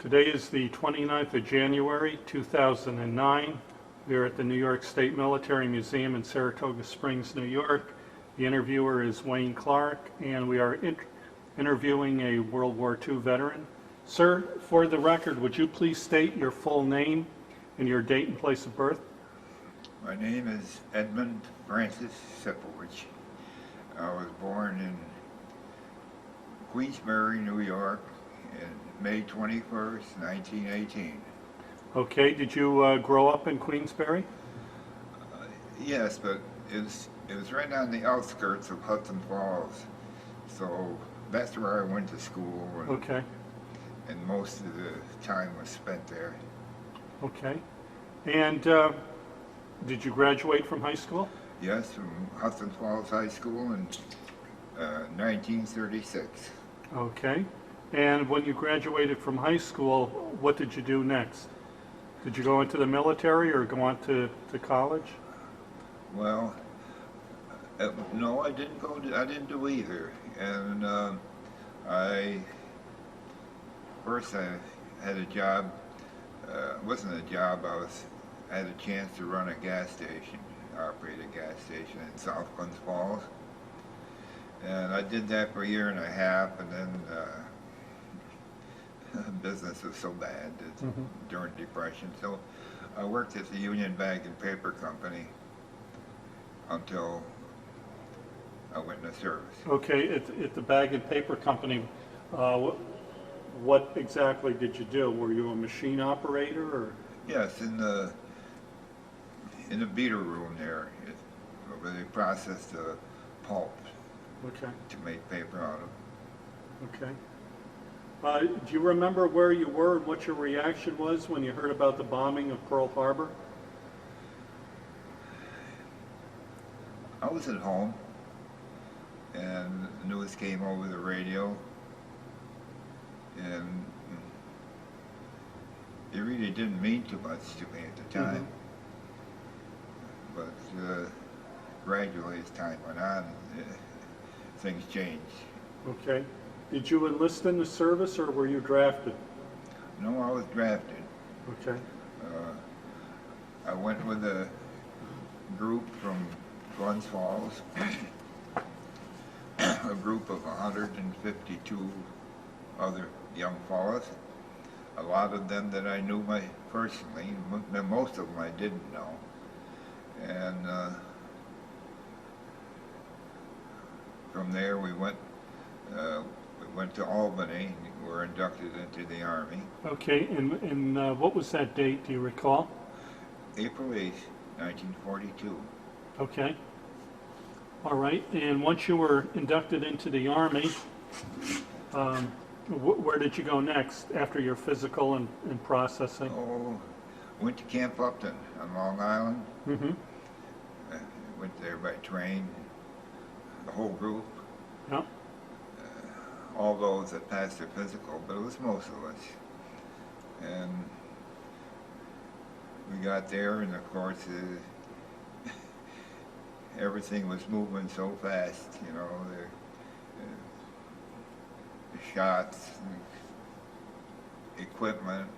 Today is the 29th of January, 2009. We are at the New York State Military Museum in Saratoga Springs, New York. The interviewer is Wayne Clark, and we are interviewing a World War II veteran. Sir, for the record, would you please state your full name and your date and place of birth? My name is Edmund Francis Sipowicz. I was born in Queensbury, New York, in May 21st, 1918. Okay, did you grow up in Queensbury? Yes, but it was right on the outskirts of Hudson Falls, so that's where I went to school, Okay, and most of the time was spent there. okay. And did you graduate from high school? Yes, from Hudson Falls High School in 1936. Okay. And when you graduated from high school, what did you do next? Did you go into the military or go on to college? Well, no, I didn't go. I didn't do either. And I had a job. It wasn't a job. I had a chance to run a gas station, operate a gas station in South Glens Falls, and I did that for a year and a half, and then business was so bad during Depression. So I worked at the Union Bag and Paper Company until I went into service. Okay, at the Bag and Paper Company, what exactly did you do? Were you a machine operator or? Yes, in the beater room there, where they processed the pulp to make paper out of. Okay. Do you remember where you were and what your reaction was when you heard about the bombing of Pearl Harbor? I was at home, and the news came over the radio, and it really didn't mean too much to me at the time. But gradually, as time went on, things changed. Okay. Did you enlist in the service or were you drafted? No, I was drafted. Okay. I went with a group from Glens Falls, a group of 152 other young fellows. A lot of them that I knew personally, most of them I didn't know. And from there we went to Albany. We were inducted into the Army. Okay, and what was that date, do you recall? April 8th, 1942. Okay. All right, and once you were inducted into the Army, where did you go next after your physical and processing? Oh, went to Camp Upton on Long Island. Went there by train, the whole group. Yeah. All those that passed their physical, but it was most of us. And we got there, and of course, everything was moving so fast, you know, the shots, and equipment,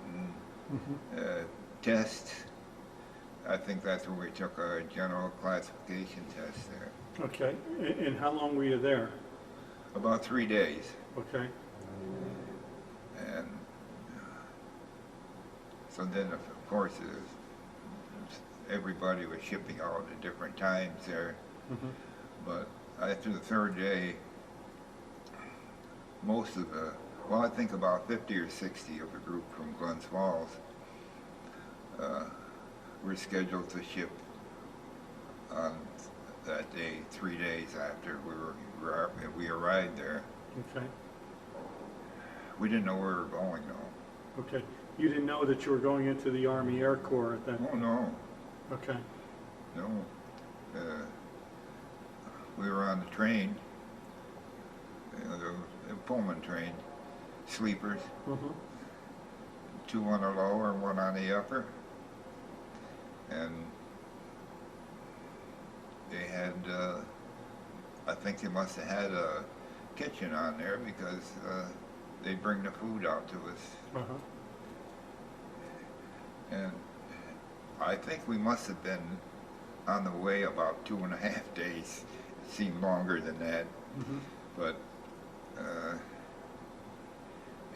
and tests. I think that's where we took our general classification test there. Okay, and how long were you there? About 3 days. Okay. And so then, of course, everybody was shipping out at different times there. But after the third day, most of I think about 50 or 60 of the group from Glens Falls were scheduled to ship on that day, 3 days after we arrived there. Okay. We didn't know where we were going, though. Okay. You didn't know that you were going into the Army Air Corps at that Oh, no. Okay. No. We were on the train, the Pullman train, sleepers, 2 on the lower and 1 on the upper. And they had, I think they must have had a kitchen on there because they'd bring the food out to us. And I think we must have been on the way about 2.5 days. It seemed longer than that, but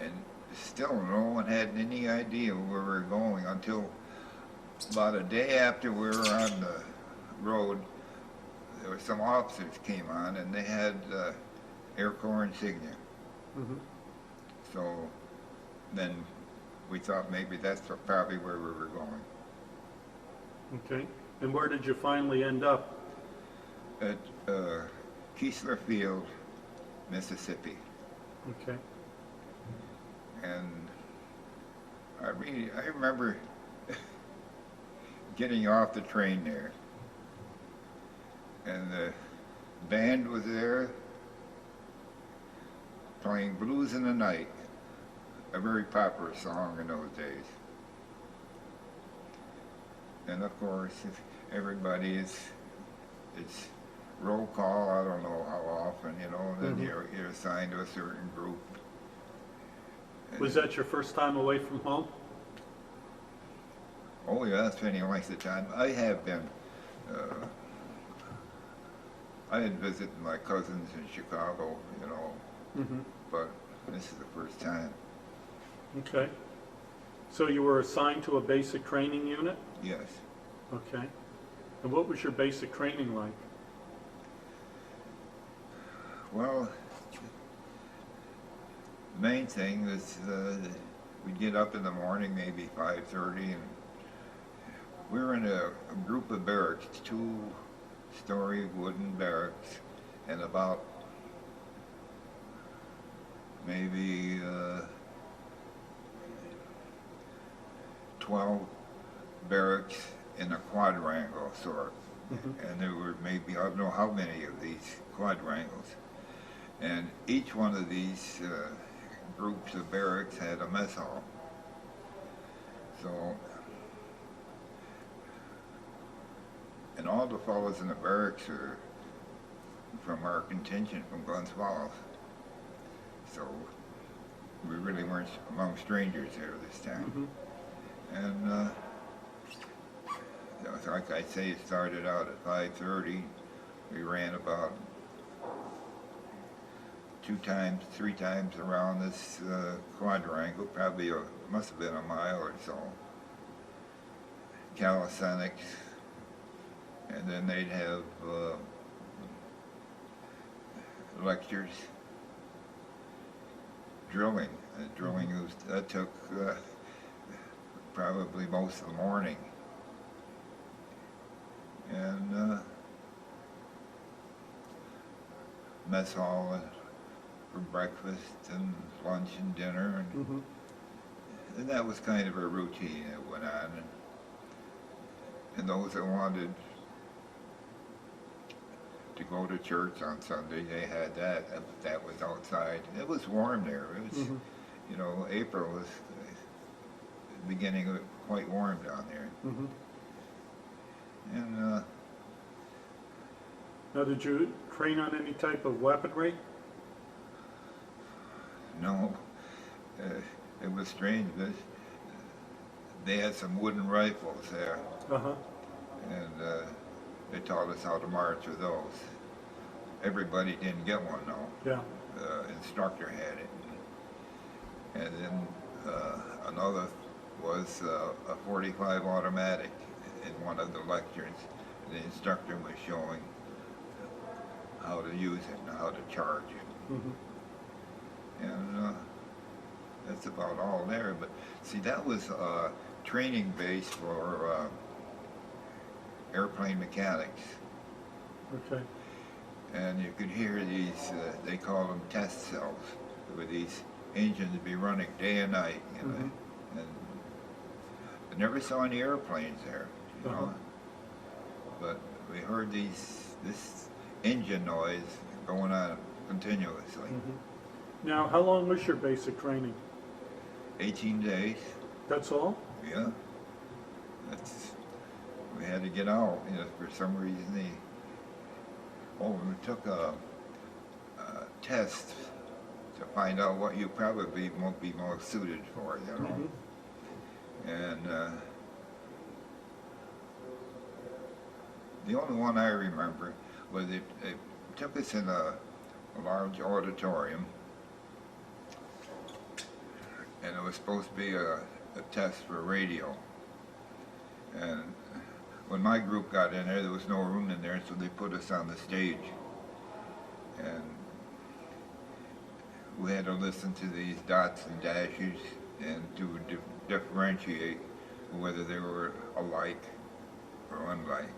and still no one had any idea where we were going until about a day after we were on the road. There were some officers came on and they had Air Corps insignia. So then we thought maybe that's probably where we were going. Okay. And where did you finally end up? At Keesler Field, Mississippi. Okay. And I remember getting off the train there, and the band was there playing Blues in the Night, a very popular song in those days. And of course, everybody it's roll call, I don't know how often, you know, and then you're assigned to a certain group. And Was that your first time away from home? oh yeah, spending lengths of time. I have been, I had visited my cousins in Chicago, you know, but this is the first time. Okay. So you were assigned to a basic training unit? Yes. Okay. And what was your basic training like? Well, the main thing is we'd get up in the morning, maybe 5:30, and we were in a group of barracks, 2-story wooden barracks, and about maybe 12 barracks in a quadrangle sort. And there were maybe, I don't know how many of these quadrangles. And each one of these groups of barracks had a mess hall. So, and all the fellows in the barracks are from our contingent from Glens Falls. So we really weren't among strangers here this time. And like I say, it started out at 5:30. We ran about 3 times around this quadrangle, probably must have been a mile or so. Calisthenics, and then they'd have lectures, drilling. Drilling that took probably most of the morning. And mess hall for breakfast and lunch and dinner, and that was kind of a routine that went on. And those that wanted to go to church on Sunday, they had that. That was outside. It was warm there. It was, you know, April was beginning of quite warm down there. And now, did you train on any type of weaponry? no, it was strange. They had some wooden rifles there, and they taught us how to march with those. Everybody didn't get one though. Yeah. The instructor had it. And then another was a 45 automatic in one of the lectures. The instructor was showing how to use it and how to charge it. And that's about all there. But see, that was a training base for airplane mechanics. Okay. And you could hear these, they call them test cells, where these engines would be running day and night, you know. And I never saw any airplanes there, you know. But we heard this engine noise going on continuously. Now, how long was your basic training? 18 days. That's all? Yeah. We had to get out, you know, for some reason. We took a test to find out what you probably won't be more suited for, you know. And The only one I remember was it took us in a large auditorium, and it was supposed to be a test for radio. And when my group got in there was no room in there, so they put us on the stage. And we had to listen to these dots and dashes and to differentiate whether they were alike or unlike.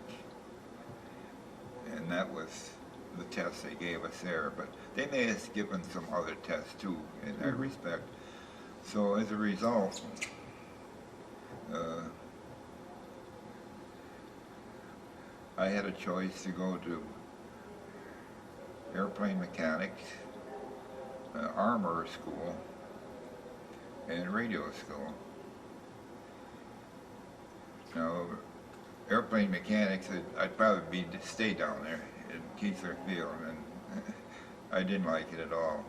And that was the test they gave us there. But they may have given some other tests too in that respect. So as a result, I had a choice to go to airplane mechanics, armor school, and radio school. Now, airplane mechanics, I'd probably stay down there in Keithler Field, and I didn't like it at all.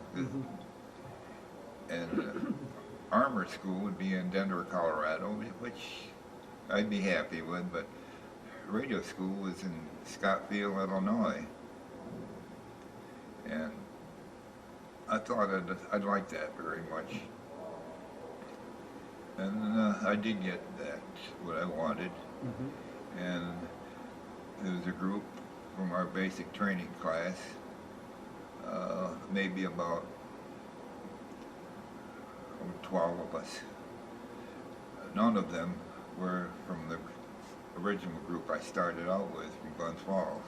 And armor school would be in Denver, Colorado, which I'd be happy with, but radio school was in Scottsdale, Illinois. And I thought I'd like that very much. And I did get that, what I wanted. And there was a group from our basic training class, maybe about 12 of us. None of them were from the original group I started out with from Glens Falls.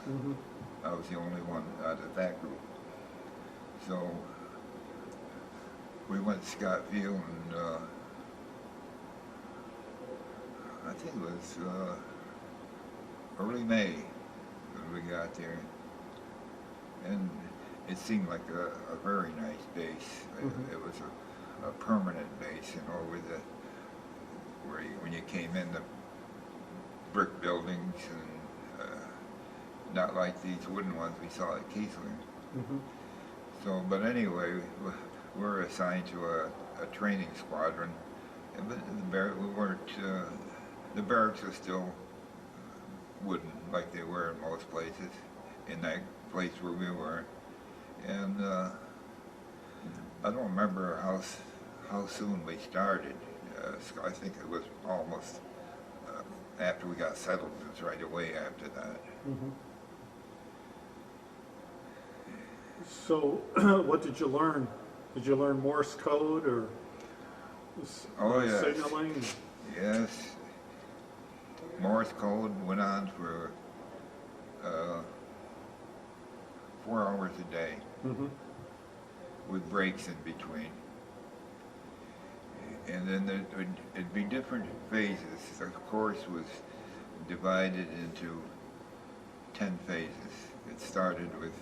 I was the only one out of that group. So we went to Scottsdale, and I think it was early May when we got there. And it seemed like a very nice base. It was a permanent base, you know, with when you came in, the brick buildings, and not like these wooden ones we saw at Keithler. So, but anyway, we were assigned to a training squadron, but we weren't. The barracks were still wooden, like they were in most places. In that place where we were, and I don't remember how soon we started. I think it was almost after we got settled. It was right away after that. So, what did you learn? Did you learn Morse code or Yes. signaling? Yes. Morse code went on for 4 hours a day, with breaks in between. And then it'd be different phases. The course was divided into 10 phases. It started with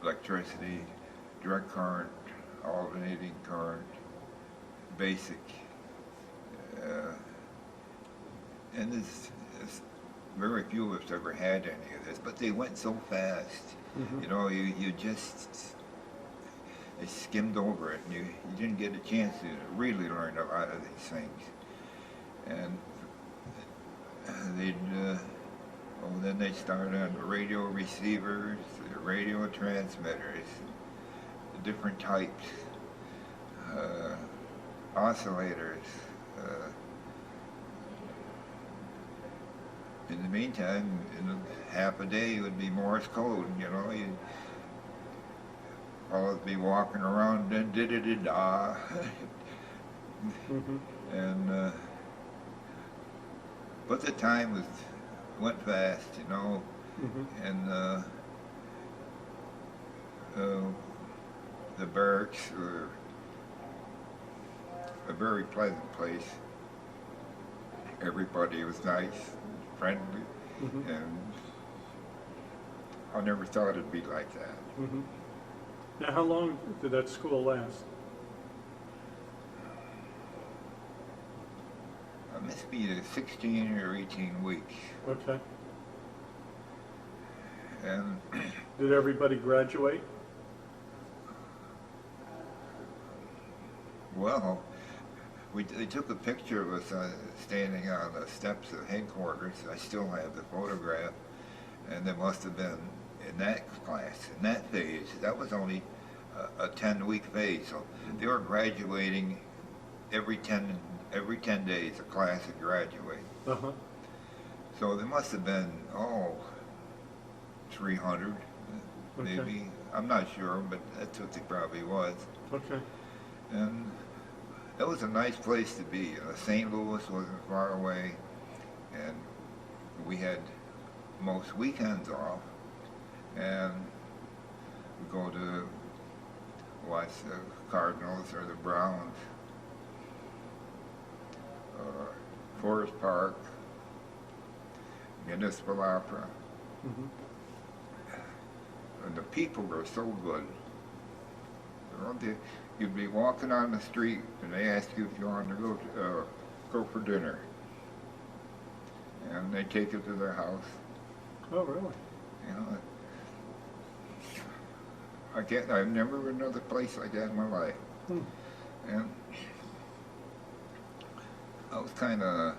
electricity, direct current, alternating current, basic, and there's very few of us ever had any of this, but they went so fast. You know, you just they skimmed over it, and you didn't get a chance to really learn a lot of these things. And then they started on the radio receivers, the radio transmitters, the different types, oscillators. In the meantime, in half a day, it would be Morse code, you know. You'd always be walking around, and da-da-da-da. And, but the time went fast, you know. And the barracks were a very pleasant place. Everybody was nice, friendly, and I never thought it'd be like that. Now, how long did that school last? It must be 16 or 18 weeks. Okay. And Did everybody graduate? well, they took a picture of us standing on the steps of headquarters. I still have the photograph. And there must have been, in that class, in that phase, that was only a 10-week phase. So they were graduating every 10 days, a class would graduate. Uh-huh. So there must have been, 300, Okay. maybe. I'm not sure, but that's what it probably was. Okay. And it was a nice place to be. St. Louis wasn't far away, and we had most weekends off, and we go to watch the Cardinals or the Browns, Forest Park, Municipal Opera. Mm-hmm. And the people were so good. You'd be walking on the street, and they ask you if you want to go for dinner, and they take you to their house. Oh, really? You know, I've never been another place like that in my life. Hmm. And I was kind of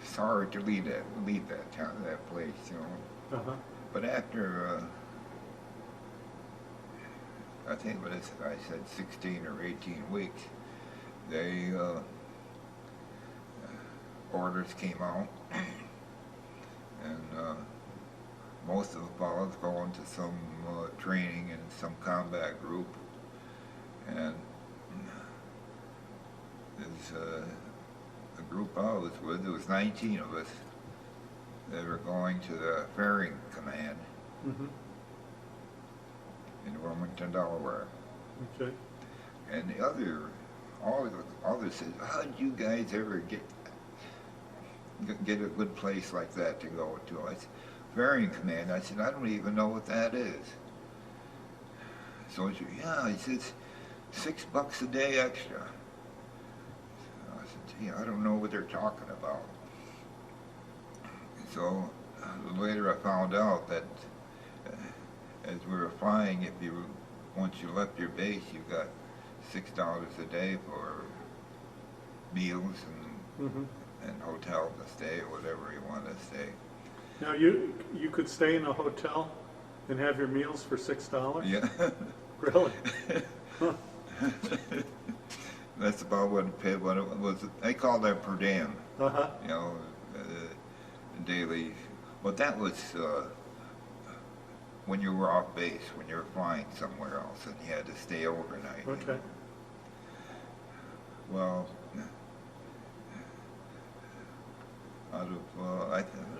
sorry to leave that town, that place, you know. Uh-huh. But after, I think what I said 16 or 18 weeks, they, orders came out, and most of the fellows go into some training in some combat group, and there's a group I was with, there was 19 of us. They were going to the Ferrying Command Mm-hmm. in Wilmington, Delaware. Okay. And all the others said, how did you guys ever get a good place like that to go to? I said, Ferrying Command. I said, I don't even know what that is. So he said, yeah, he says, $6 a day extra. I said, gee, I don't know what they're talking about. So later I found out that as we were flying, once you left your base, you got $6 a day for meals Mm-hmm. and hotel to stay or whatever you want to stay. Now, you could stay in a hotel and have your meals for $6? Yeah. Really? Huh. That's about what it paid. What it was, they called that per diem. Uh-huh. You know, daily. But that was when you were off base, when you were flying somewhere else, and you had to stay overnight. Okay. Well, out of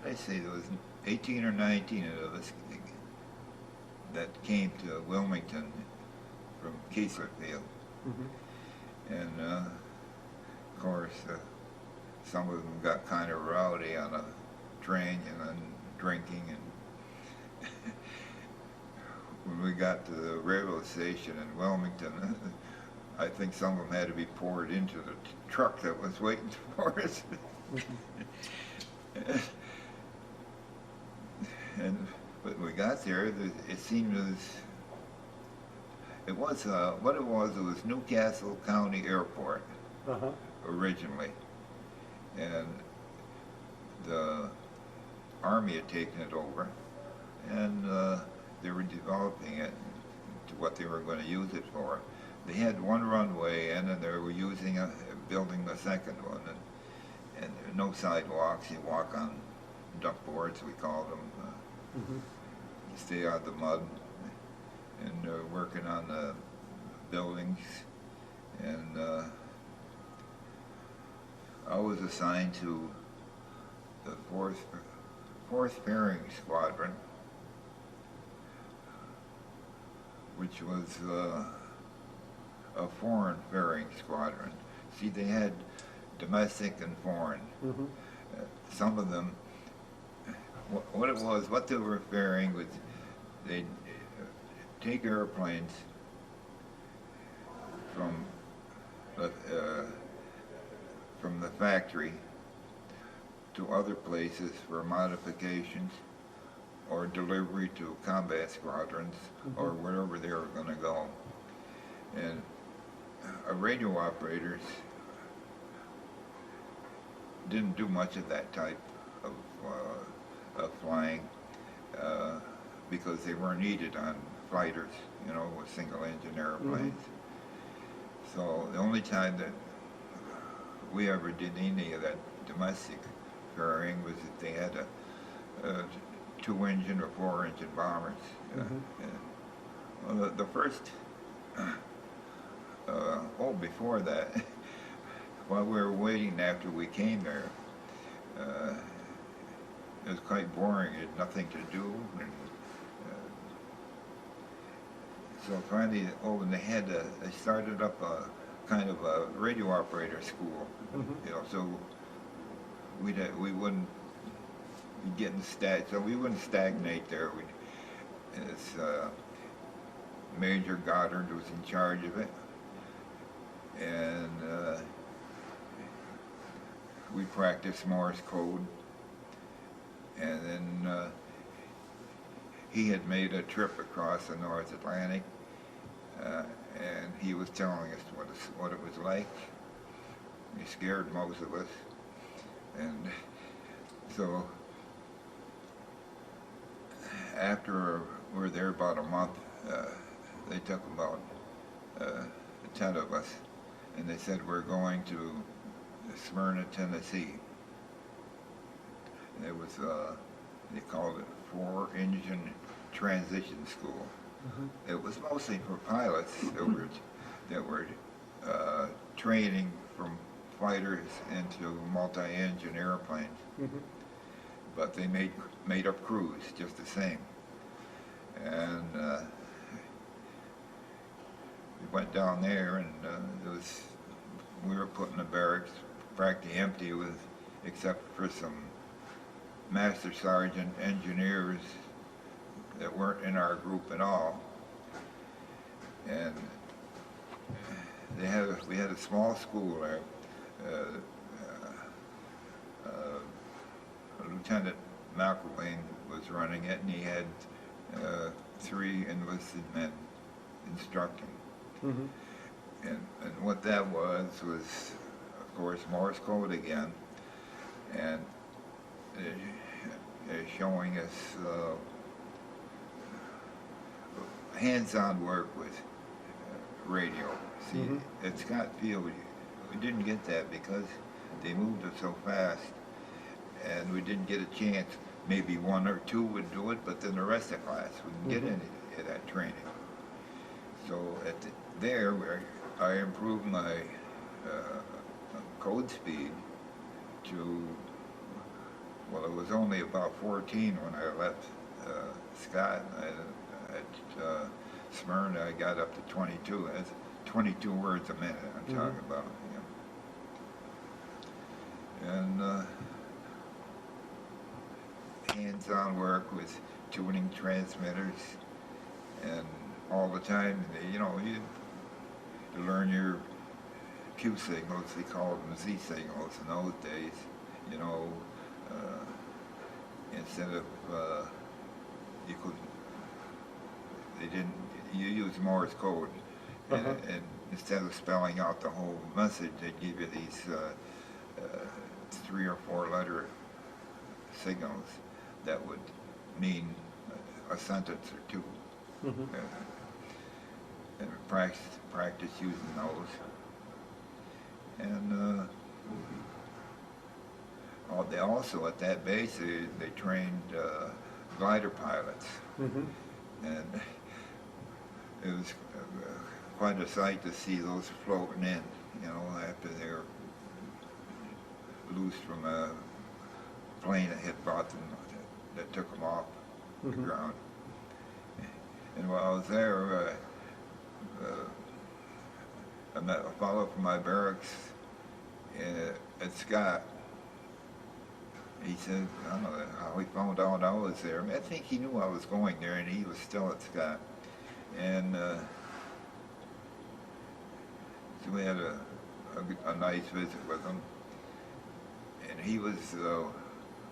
I say there was 18 or 19 of us that came to Wilmington from Keeslerfield. Mm-hmm. And of course, some of them got kind of rowdy on a train and drinking. And when we got to the railroad station in Wilmington, I think some of them had to be poured into the truck that was waiting for us. And when we got there, it seemed as it was what it was Newcastle County Airport Uh-huh. originally, and the Army had taken it over, and they were developing it to what they were going to use it for. They had one runway, and then they were building the second one, and there were no sidewalks. You walk on duck boards, we called them. Mm-hmm. You stay out of the mud, and working on the buildings. And I was assigned to the 4th Ferrying Squadron, which was a foreign ferrying squadron. See, they had domestic and foreign. Mm-hmm. Some of them, what they were ferrying was they'd take airplanes from the factory to other places for modifications or delivery to combat squadrons or wherever they were going to go. And radio operators didn't do much of that type of of flying because they weren't needed on fighters, you know, with single engine airplanes. So the only time that we ever did any of that domestic ferrying was if they had a 2-engine or 4-engine bombers. Well, the first, before that, while we were waiting after we came there, it was quite boring. You had nothing to do. And, so finally, when they started up a kind of a radio operator school, you know, so we wouldn't be getting so we wouldn't stagnate there. Major Goddard was in charge of it, and we practiced Morse code, and then he had made a trip across the North Atlantic, and he was telling us what it was like. He scared most of us, and so after we were there about a month, they took about 10 of us, and they said, we're going to Smyrna, Tennessee. And it was, they called it 4-engine transition school. It was mostly for pilots that were training from fighters into multi-engine airplanes. But they made up crews just the same. And we went down there, and we were put in the barracks practically empty, except for some master sergeant engineers that weren't in our group at all. And we had a small school there. Lieutenant McElwain was running it, and he had 3 enlisted men instructing. And what that was, of course, Morse code again, and showing us hands-on work with radio. See, at Scott Field, we didn't get that because they moved it so fast, and we didn't get a chance. Maybe 1 or 2 would do it, but then the rest of the class wouldn't get any of that training. So there, I improved my code speed to, well, it was only about 14 when I left Scott. At Smyrna, I got up to 22. That's 22 words a minute I'm talking about. You know. And hands-on work with tuning transmitters, and all the time, you know, you learn your Q signals. They called them Z signals in those days. You know, instead of you use Morse code, and instead of spelling out the whole message, they'd give you these 3 or 4 letter signals that would mean a sentence or 2. And practice using those. And they also, at that base, they trained glider pilots. And it was quite a sight to see those floating in, you know, after they were loose from a plane that had brought them, that took them off the ground. And while I was there, I met a fellow from my barracks at Scott. He said, I don't know how he found out I was there. I mean, I think he knew I was going there, and he was still at Scott. And so we had a nice visit with him. And he was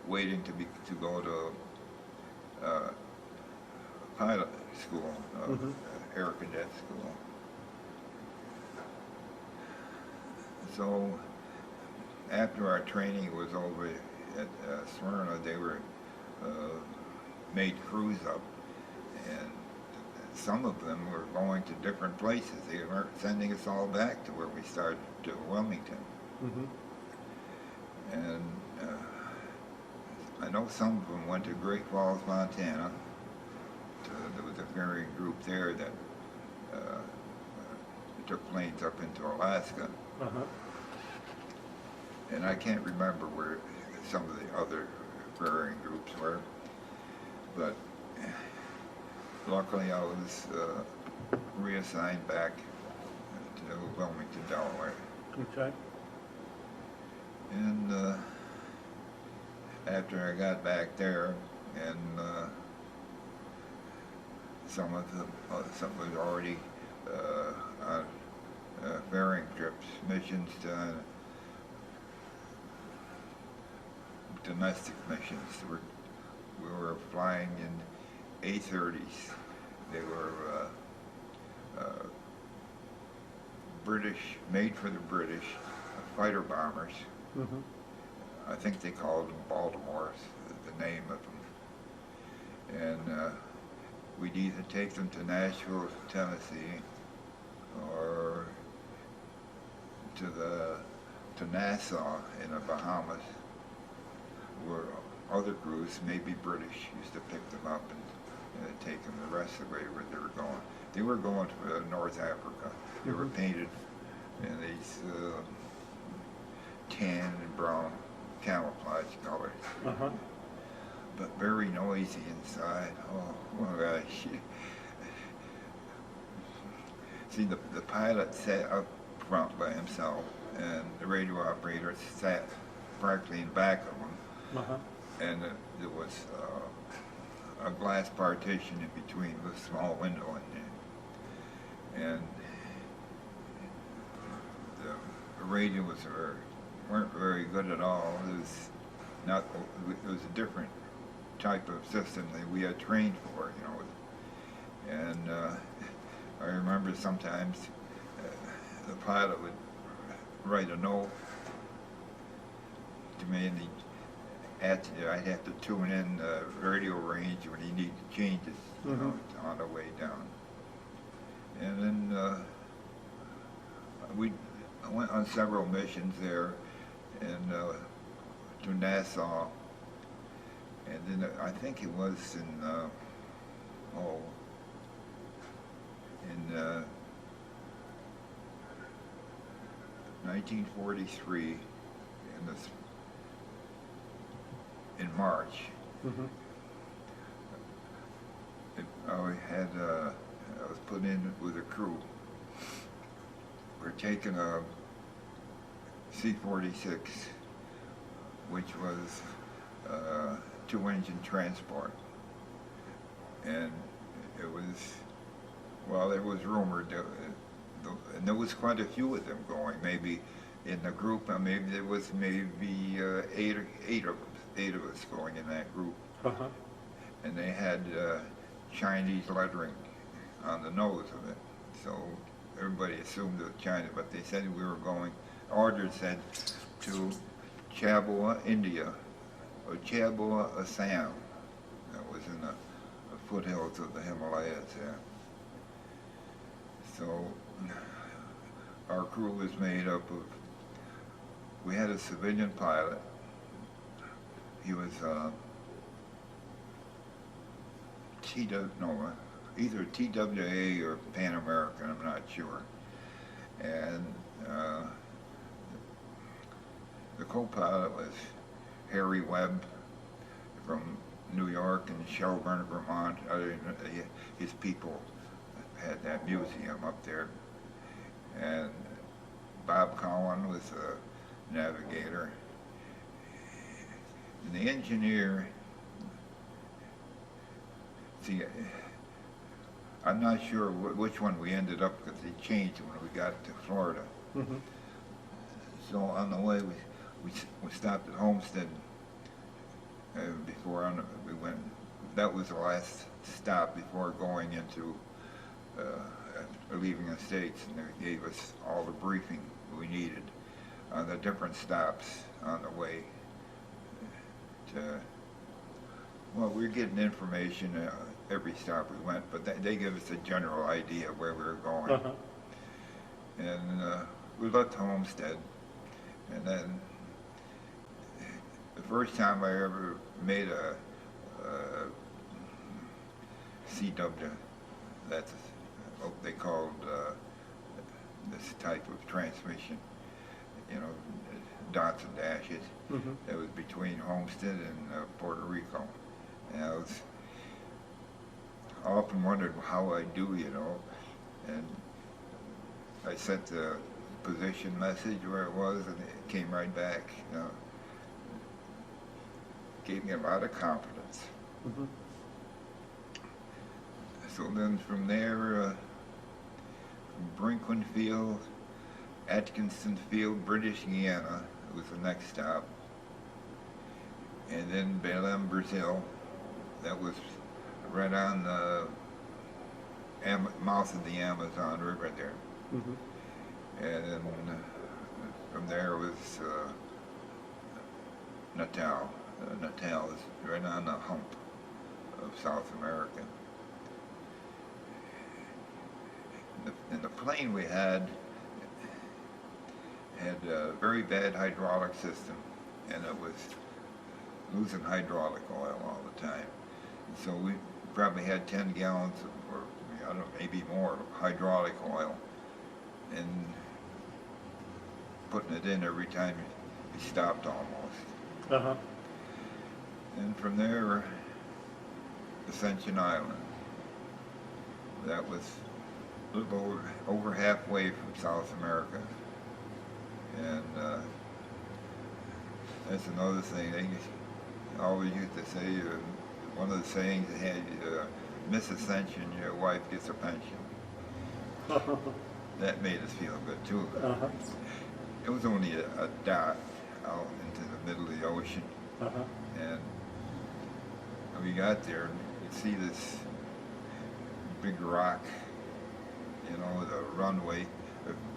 waiting to go to pilot school, air cadet school. So after our training was over at Smyrna, they were made crews up, and some of them were going to different places. They weren't sending us all back to where we started, to Wilmington. Mm-hmm. And I know some of them went to Great Falls, Montana. There was a ferrying group there that took planes up into Alaska. Uh-huh. And I can't remember where some of the other ferrying groups were, but luckily I was reassigned back to Wilmington, Delaware. Okay. And after I got back there, and some was already on ferrying trips, missions to domestic missions. We were flying in A-30s. They were British, made for the British, fighter bombers. Mm-hmm. I think they called them Baltimores, the name of them. And we'd either take them to Nashville, Tennessee, or to Nassau in the Bahamas, where other crews, maybe British, used to pick them up and take them the rest of the way where they were going. They were going to North Africa. They were painted in these tan and brown camouflage colors. Uh-huh. But very noisy inside. Oh my gosh. See, the pilot sat up front by himself, and the radio operator sat practically in back of him. Uh-huh. And there was a glass partition in between with a small window in there. And the radios weren't very good at all. It was a different type of system that we had trained for, you know. And I remember sometimes the pilot would write a note to me, and I'd have to tune in radio range when he needed changes, you know, on the way down. And then I went on several missions there, and to Nassau, and then I think it was in 1943, in March. Mm-hmm. I was put in with a crew. We're taking a C-46, which was two-engine transport, and it was, well, it was rumored that, and there was quite a few of them going. Maybe in the group, maybe there was maybe eight of us going in that group. Uh-huh. And they had Chinese lettering on the nose of it, so everybody assumed it was China, but they said we were going, orders said, to Chabua, India, or Chabua, Assam. That was in the foothills of the Himalayas there. So our crew was made up of, we had a civilian pilot. He was either TWA or Pan American, I'm not sure. And the co-pilot was Harry Webb from New York and Shelburne, Vermont. His people had that museum up there. And Bob Cowan was a navigator. And the engineer, see, I'm not sure which one we ended up, because they changed when we got to Florida. Mm-hmm. So on the way, we stopped at Homestead before we went. That was the last stop before going into leaving the States, and they gave us all the briefing we needed on the different stops on the way to Well, we're getting information every stop we went, but they give us a general idea of where we were going. Uh-huh. And we left Homestead, and then the first time I ever made a CW, that's what they called this type of transmission, you know, dots and dashes. Mm-hmm. It was between Homestead and Puerto Rico. And I often wondered how I do, you know, and I sent the position message where it was, and it came right back, you know. Gave me a lot of confidence. Mm-hmm. So then from there, from Brinkman Field, Atkinson Field, British Guiana was the next stop. And then Belém, Brazil. That was right on the mouth of the Amazon River there. Mm-hmm. And then from there was Natal. Natal is right on the hump of South America. And the plane we had a very bad hydraulic system, and it was losing hydraulic oil all the time. And so we probably had 10 gallons or I don't know, maybe more of hydraulic oil, and putting it in every time we stopped almost. Uh-huh. And from there, Ascension Island. That was a little over halfway from South America. And that's another thing. They always used to say, one of the sayings they had, Miss Ascension, your wife gets a pension. That made us feel good too. Uh-huh. It was only a dot out into the middle of the ocean. Uh-huh. And we got there, and you'd see this big rock, you know, the runway,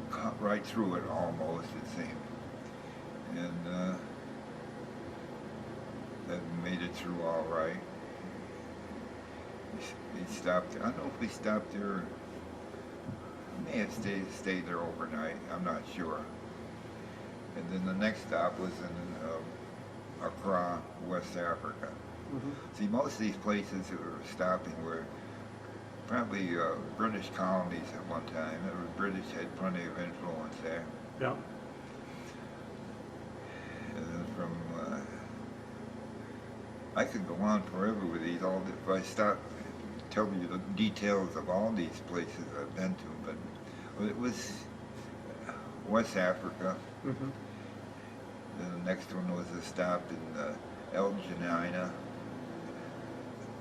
cut right through it almost, it seemed. And that made it through all right. We stopped there. I don't know if we stopped there. We may have stayed there overnight. I'm not sure. And then the next stop was in Accra, West Africa. Mm-hmm. See, most of these places that we were stopping were probably British colonies at one time. The British had plenty of influence there. Yeah. And then from, I could go on forever with these. If I stop, tell you the details of all these places I've been to, but it was West Africa. Mm-hmm. Then the next one was a stop in El Janina.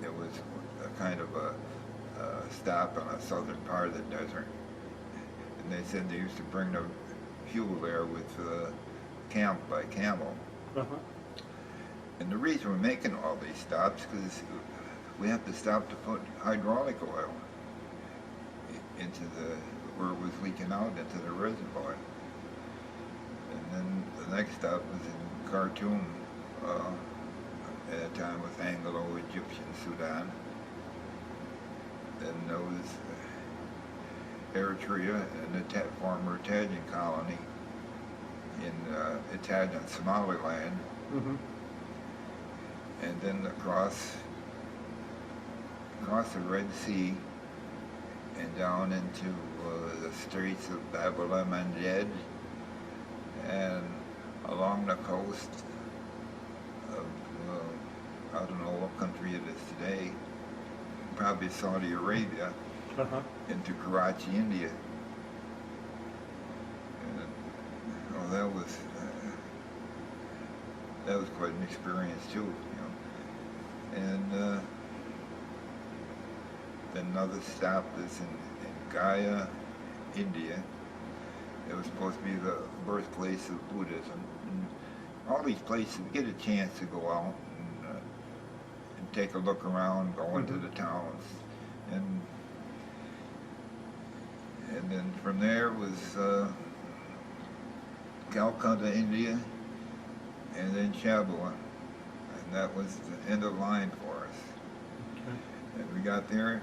It was a kind of a stop on a southern part of the desert. And they said they used to bring the fuel there with by camel. Uh-huh. And the reason we're making all these stops is because we have to stop to put hydraulic oil into where it was leaking out into the reservoir. And then the next stop was in Khartoum, at a time with Anglo-Egyptian Sudan. Then there was Eritrea and the former Italian colony in Italian Somaliland. Mm-hmm. And then across the Red Sea and down into the Straits of Bab el-Mandeb and along the coast of, I don't know what country it is today, probably Saudi Arabia, Uh-huh. into Karachi, India. And, oh, that was quite an experience too, you know. And then another stop is in Gaya, India. It was supposed to be the birthplace of Buddhism. And all these places, get a chance to go out and take a look around, go into the towns, and then from there was Calcutta, India, and then Shabua. I and that was the end of the line for us. Okay. And we got there,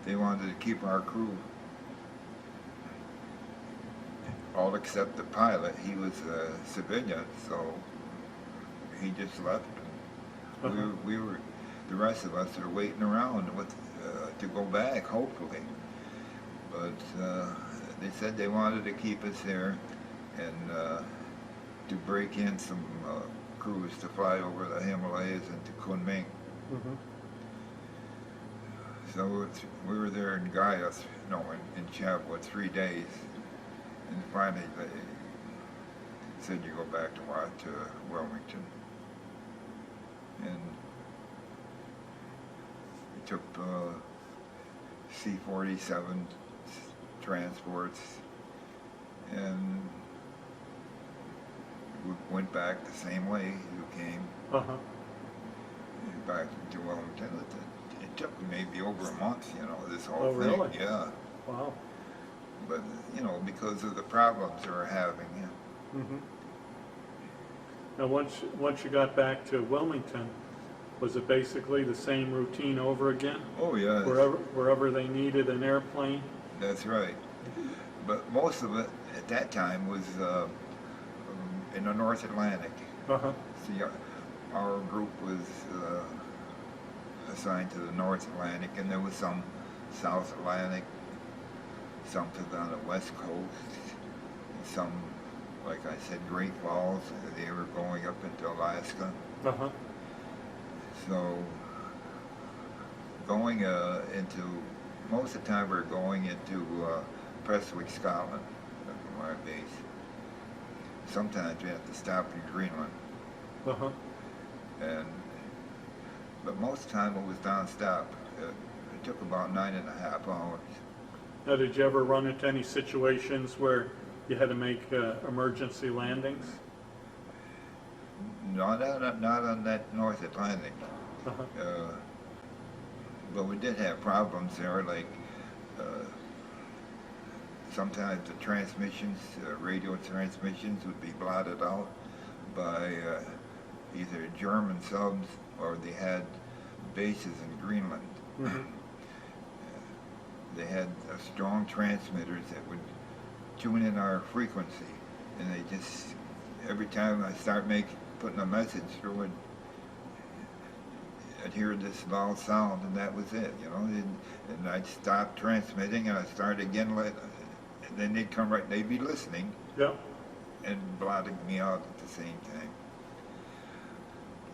they wanted to keep our crew, all except the pilot. He was a civilian, so he just left. Uh-huh. We were, the rest of us are waiting around with, to go back, hopefully. But they said they wanted to keep us there and to break in some crews to fly over the Himalayas and to Kunming. Mm-hmm. So we were there in Gaya, no, in Chabwa 3 days, and finally they said you go back to Wilmington. And we took C-47 transports and we went back the same way you came, Uh-huh. back to Wilmington. It took maybe over a month, you know, this whole Oh, thing. really? Yeah. Wow. But, you know, because of the problems they were having. Yeah. Mm-hmm. Now, once you got back to Wilmington, was it basically the same routine over again? Oh, yeah. Wherever they needed an airplane? That's right. But most of it at that time was in the North Atlantic. Uh-huh. See, our group was assigned to the North Atlantic, and there was some South Atlantic, some to on the West Coast, and some, like I said, Great Falls. They were going up into Alaska. Uh-huh. So going into, most of the time we were going into Prestwick, Scotland, from our base. Sometimes we have to stop in Greenland. Uh-huh. But most of the time it was non-stop. It took about 9.5 hours. Now, did you ever run into any situations where you had to make emergency landings? Not on that North Atlantic. Uh-huh. But we did have problems there, like sometimes the transmissions, radio transmissions would be blotted out by either German subs or they had bases in Greenland. Mm-hmm. They had strong transmitters that would tune in our frequency, and they just, every time I start putting a message through it, I'd hear this loud sound, and that was it, you know. And I'd stop transmitting, and I'd start again, and then they'd come right, they'd be listening, Yeah. and blotting me out at the same time.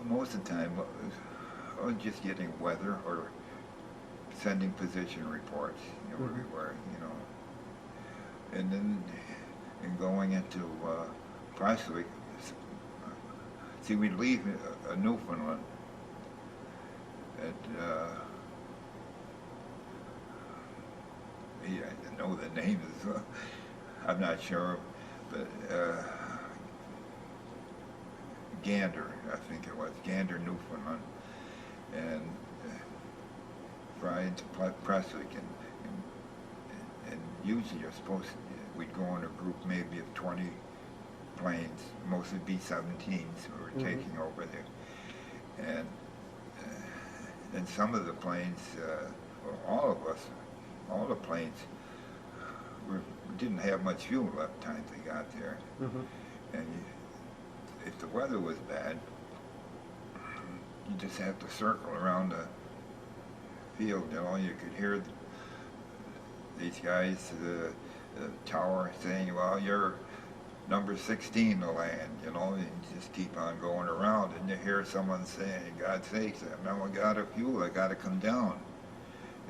Most of the time, I was just getting weather or sending position reports, you know, where we were, you know. And then going into Prestwick, see, we'd leave Newfoundland at, I know the name is, I'm not sure, but Gander, I think it was, Gander, Newfoundland, and fly into Prestwick, and usually you're supposed to, we'd go in a group maybe of 20 planes, mostly B-17s we were taking over there, and some of the planes, well, all of us, all the planes didn't have much fuel left time they got there. Mm-hmm. And if the weather was bad, you just have to circle around the field, you know. You could hear these guys, the tower saying, well, you're number 16 to land, you know, and you just keep on going around, and you hear someone saying, God's sakes, I'm not out of fuel, I gotta come down.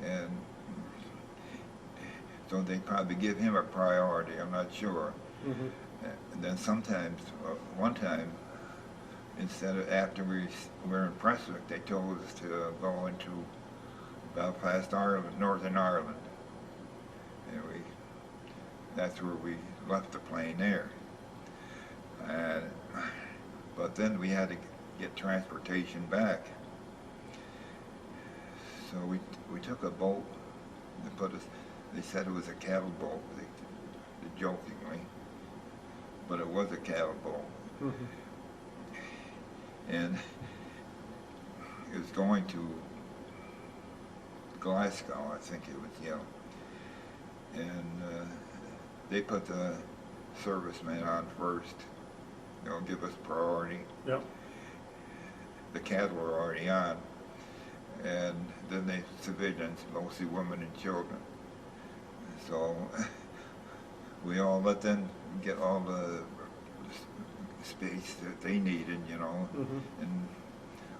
And so they probably give him a priority, I'm not sure. Mm-hmm. And then sometimes, one time, instead of after we were in Prestwick, they told us to go into Belfast, Ireland, Northern Ireland. And that's where we left the plane there. But then we had to get transportation back. So we took a boat. They said it was a cattle boat, jokingly, but it was a cattle boat. Mm-hmm. and it was going to Glasgow, I think it was, and they put the servicemen on first, give us priority. Yep. The cattle were already on, and then the civilians, mostly women and children. So we all let them get all the space that they needed, Mm-hmm. and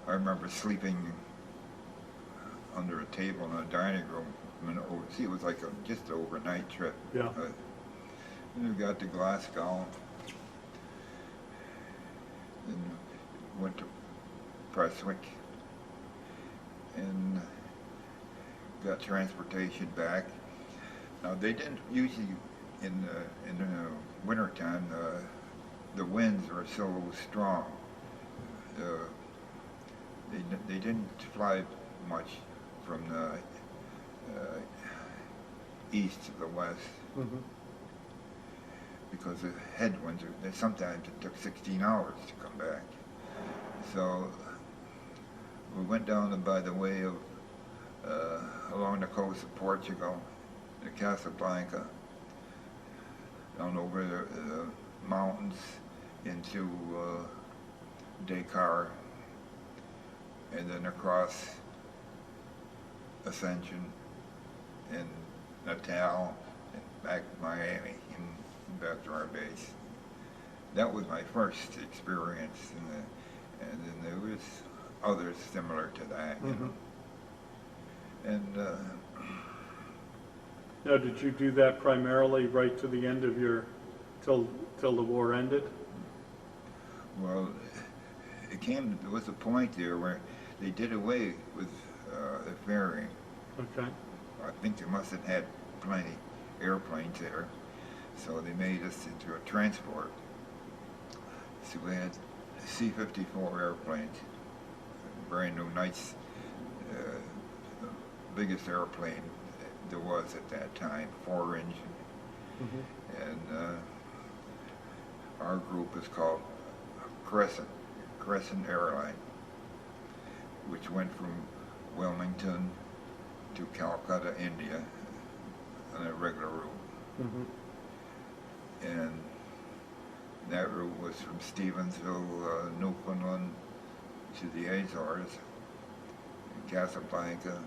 I remember sleeping under a table in a dining room. It was like just an overnight trip. Yeah. And we got to Glasgow, and went to Prestwick, and got transportation back. Now they didn't usually in the wintertime. The winds were so strong. They didn't fly much from the east to the west. Mm-hmm. Because the headwinds, sometimes it took 16 hours to come back. So we went down by the way of, along the coast of Portugal, to Casablanca, down over the mountains into Dakar, and then across Ascension and Natal, and back to Miami, and back to our base. That was my first experience, and then there was others similar to that, Mm-hmm. And Now, did you do that primarily right to the end of till the war ended? well, there was a point there where they did away with the ferrying. Okay. I think they must have had plenty airplanes there, so they made us into a transport. So we had C-54 airplanes, brand new, nice, biggest airplane there was at that time, 4-engine. Mm-hmm. And our group is called Crescent Airline, which went from Wilmington to Calcutta, India, on a regular route. Mm-hmm. And that route was from Stevensville, Newfoundland, to the Azores, Casablanca,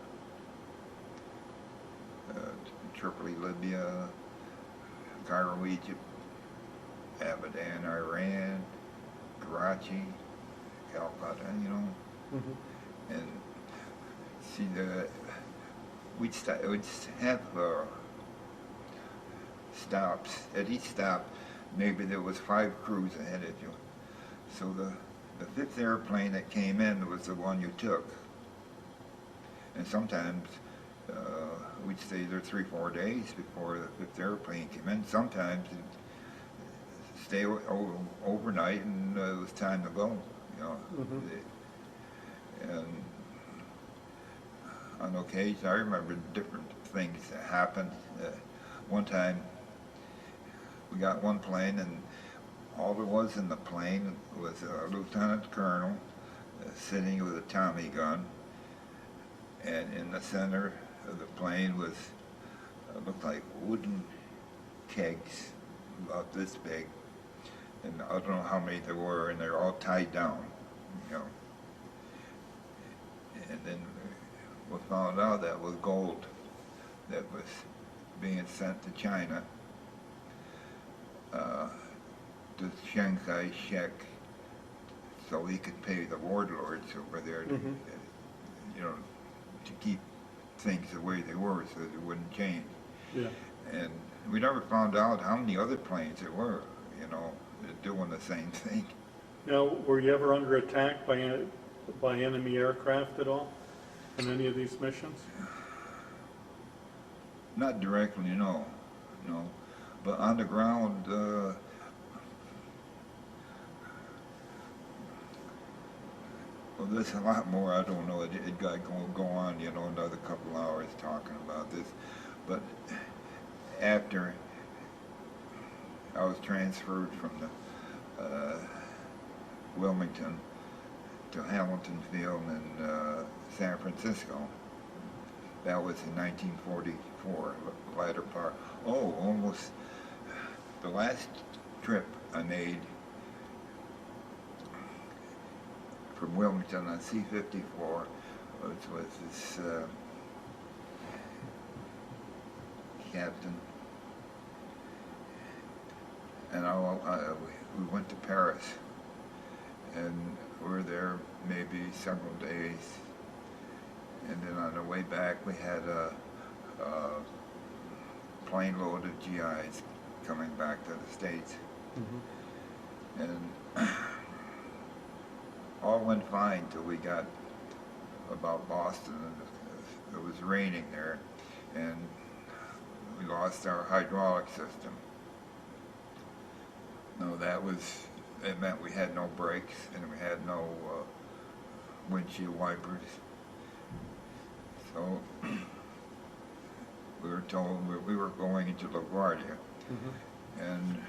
Tripoli, Libya, Cairo, Egypt, Abadan, Iran, Karachi, Calcutta, Mm-hmm. and see we'd have stops. At each stop, maybe there was 5 crews ahead of you. So the 5th airplane that came in was the one you took. And sometimes we'd stay there 3-4 days before the 5th airplane came in. Sometimes it'd stay overnight, and it was time to go. Mm-hmm. And on occasion, I remember different things that happened. One time, we got one plane, and all there was in the plane was a lieutenant colonel sitting with a Tommy gun, and in the center of the plane was looked like wooden kegs about this big, and I don't know how many there were, and they're all tied down, And then we found out that was gold that was being sent to China, to Chiang Kai-shek, so he could pay the warlords over there to, Mm-hmm. To keep things the way they were so that it wouldn't change. Yeah. And we never found out how many other planes there were, doing the same thing. Now, were you ever under attack by enemy aircraft at all in any of these missions? Not directly, no. But on the ground, well, there's a lot more I don't know. It got go on, another couple hours talking about this. But after I was transferred from the Wilmington to Hamilton Field in San Francisco. That was in 1944, latter part. Oh, almost the last trip I made from Wilmington on C-54 was this captain, and we went to Paris, and we were there maybe several days, and then on the way back we had a plane load of GIs coming back to the States. Mm-hmm. And all went fine till we got about Boston, and it was raining there, and we lost our hydraulic system. No, it meant we had no brakes, and we had no windshield wipers. So we were told we were going into LaGuardia, mm-hmm. and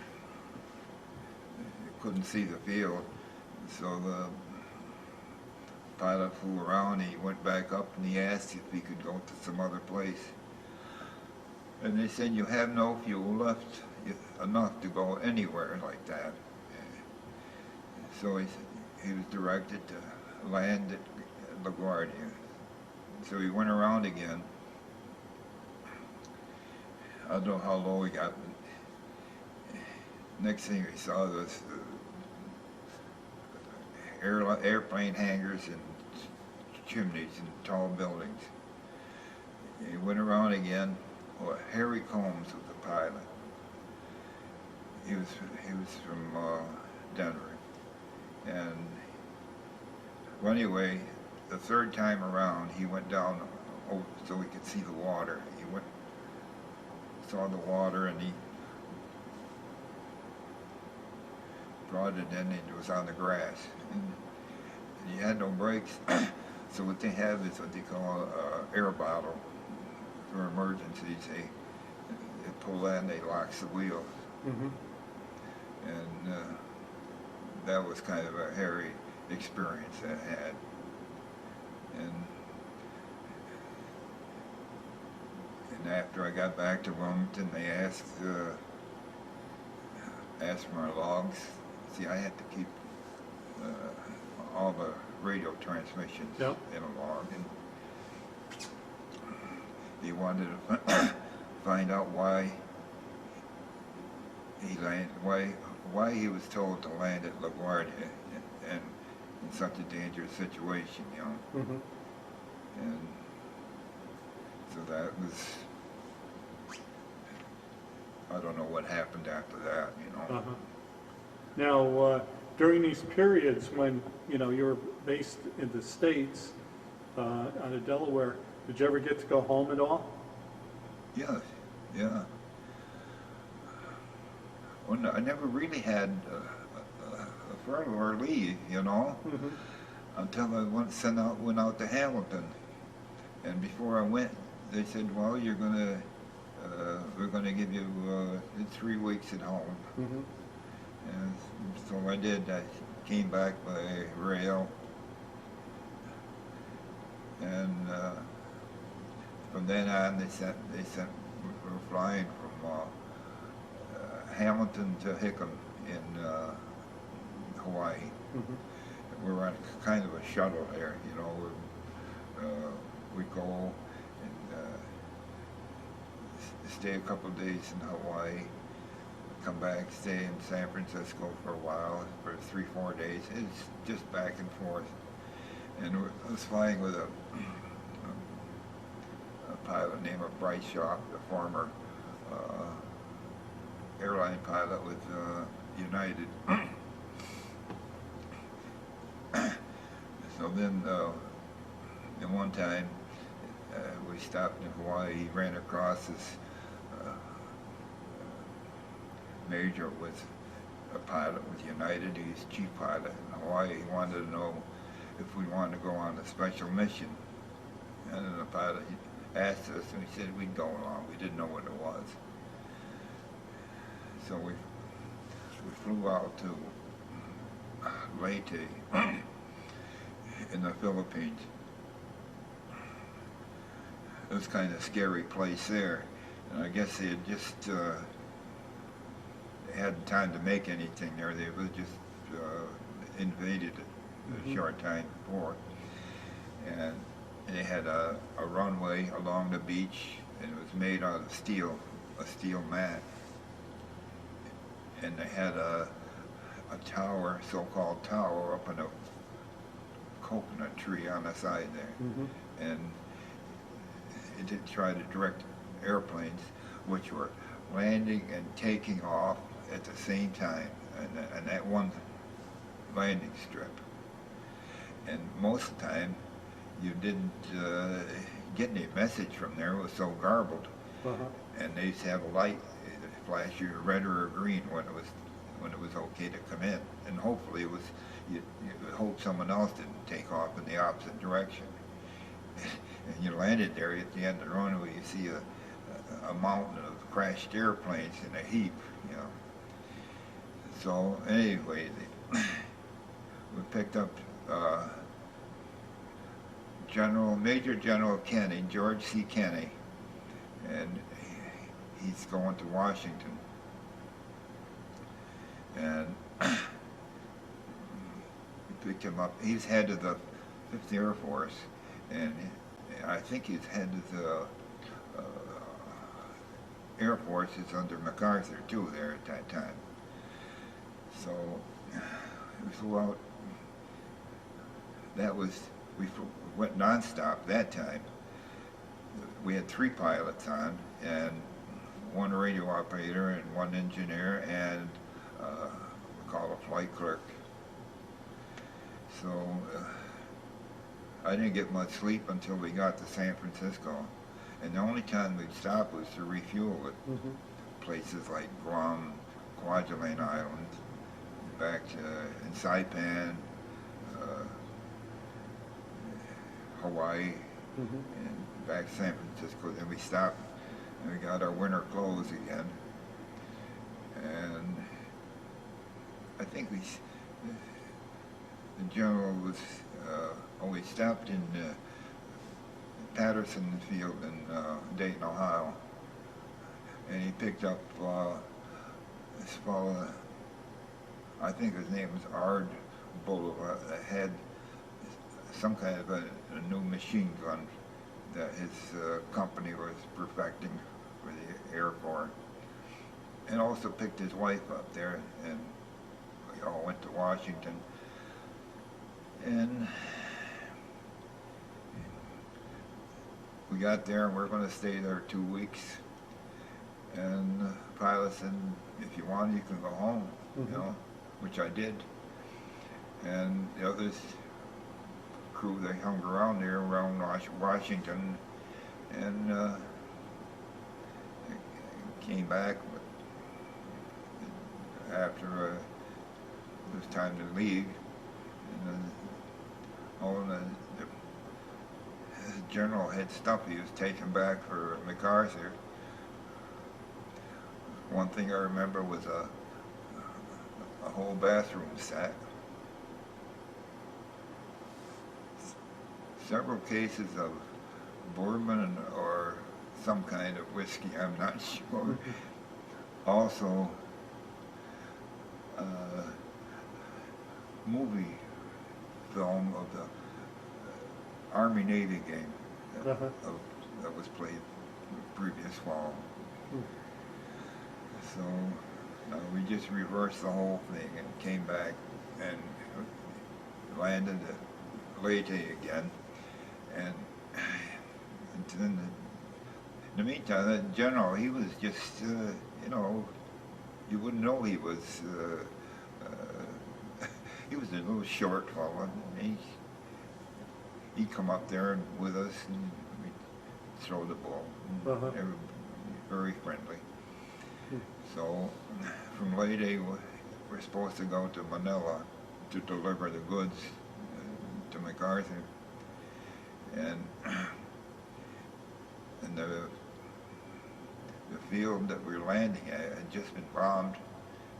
you couldn't see the field, so the pilot flew around. He went back up and he asked if he could go to some other place, and they said, you have no fuel left enough to go anywhere like that. So he was directed to land at LaGuardia. So he went around again. I don't know how low he got, but next thing we saw was airplane hangars and chimneys and tall buildings. He went around again. Well, Harry Combs was the pilot. He was from Denver. And well, anyway, the third time around, he went down so he could see the water. He saw the water, and he brought it in, and it was on the grass. And he had no brakes, so what they have is what they call an air bottle for emergencies. They pull that and they lock the wheels. Mm-hmm. And that was kind of a hairy experience I had. And after I got back to Wilmington, they asked for my logs. See, I had to keep all the radio transmissions in a log, and he wanted to find out why he landed, why he was told to land at LaGuardia and in such a dangerous situation, you know. Mm-hmm. And so that was, I don't know what happened after that, you know. Uh-huh. Now, during these periods when, you know, you were based in the States, out of Delaware, did you ever get to go home at all? Yes, yeah. Well, no, I never really had a furlough or leave, you know, mm-hmm. until I went out to Hamilton. And before I went, they said, well, we're gonna give you 3 weeks at home. Mm-hmm. And so I did. I came back by rail, and from then on, they sent. We were flying from Hamilton to Hickam in Hawaii. Mm-hmm. We were on kind of a shuttle there, you know. We'd go and stay a couple of days in Hawaii, come back, stay in San Francisco for a while, for 3-4 days. It's just back and forth. And I was flying with a pilot named Bryce Shaw, the former airline pilot with United. So then, at one time, we stopped in Hawaii. He ran across this major with a pilot with United. He's chief pilot in Hawaii. He wanted to know if we wanted to go on a special mission. And then the pilot asked us, and we said we'd go along. We didn't know what it was. So we flew out to Leyte, in the Philippines. It was kind of a scary place there. And I guess they had just hadn't time to make anything there. They were just invaded a short time before. And they had a runway along the beach, and it was made out of steel, a steel mat. And they had a tower, so-called tower, up in a coconut tree on the side there. And it did try to direct airplanes, which were landing and taking off at the same time, and that one landing strip. And most of the time, you didn't get any message from there. It was so garbled. And they used to have a light that flash you red or green when it was okay to come in. And hopefully it was, you hope someone else didn't take off in the opposite direction. And you landed there at the end of the runway, you see a mountain of crashed airplanes in a heap, you know. So anyway, we picked up Major General Kenny, George C. Kenny, and he's going to Washington. And we picked him up. He's head of the 5th Air Force, and I think he's head of the Air Force is under MacArthur too there at that time. So we flew out. We went nonstop that time. We had 3 pilots on, and 1 radio operator and 1 engineer, and we call a flight clerk. So I didn't get much sleep until we got to San Francisco. And the only time we'd stop was to refuel at places like Guam, Kwajalein Island, back to in Saipan, Hawaii, and back to San Francisco. Then we stopped and we got our winter clothes again. And I think the general was, we stopped in Patterson Field in Dayton, Ohio, and he picked up this fellow, I think his name was Ard Bullock, that had some kind of a new machine gun that his company was perfecting for the Air Corps, and also picked his wife up there, and we all went to Washington. And we got there, and we were going to stay there 2 weeks. And the pilot said, if you want, you can go home, you know, which I did. And the others, crew, they hung around there around Washington, and came back after it was time to leave. And then the general had stuff he was taking back for MacArthur. One thing I remember was a whole bathroom set, several cases of bourbon or some kind of whiskey, I'm not sure. Also, movie film of the Army-Navy game that was played the previous fall. So we just reversed the whole thing and came back and landed at Leyte again. And then in the meantime, the general, he was just, you know, you wouldn't know he was a little short fellow. He'd come up there and with us, and we'd throw the ball. They were very friendly. So from Leyte, we're supposed to go to Manila to deliver the goods to MacArthur. And the field that we were landing at had just been bombed,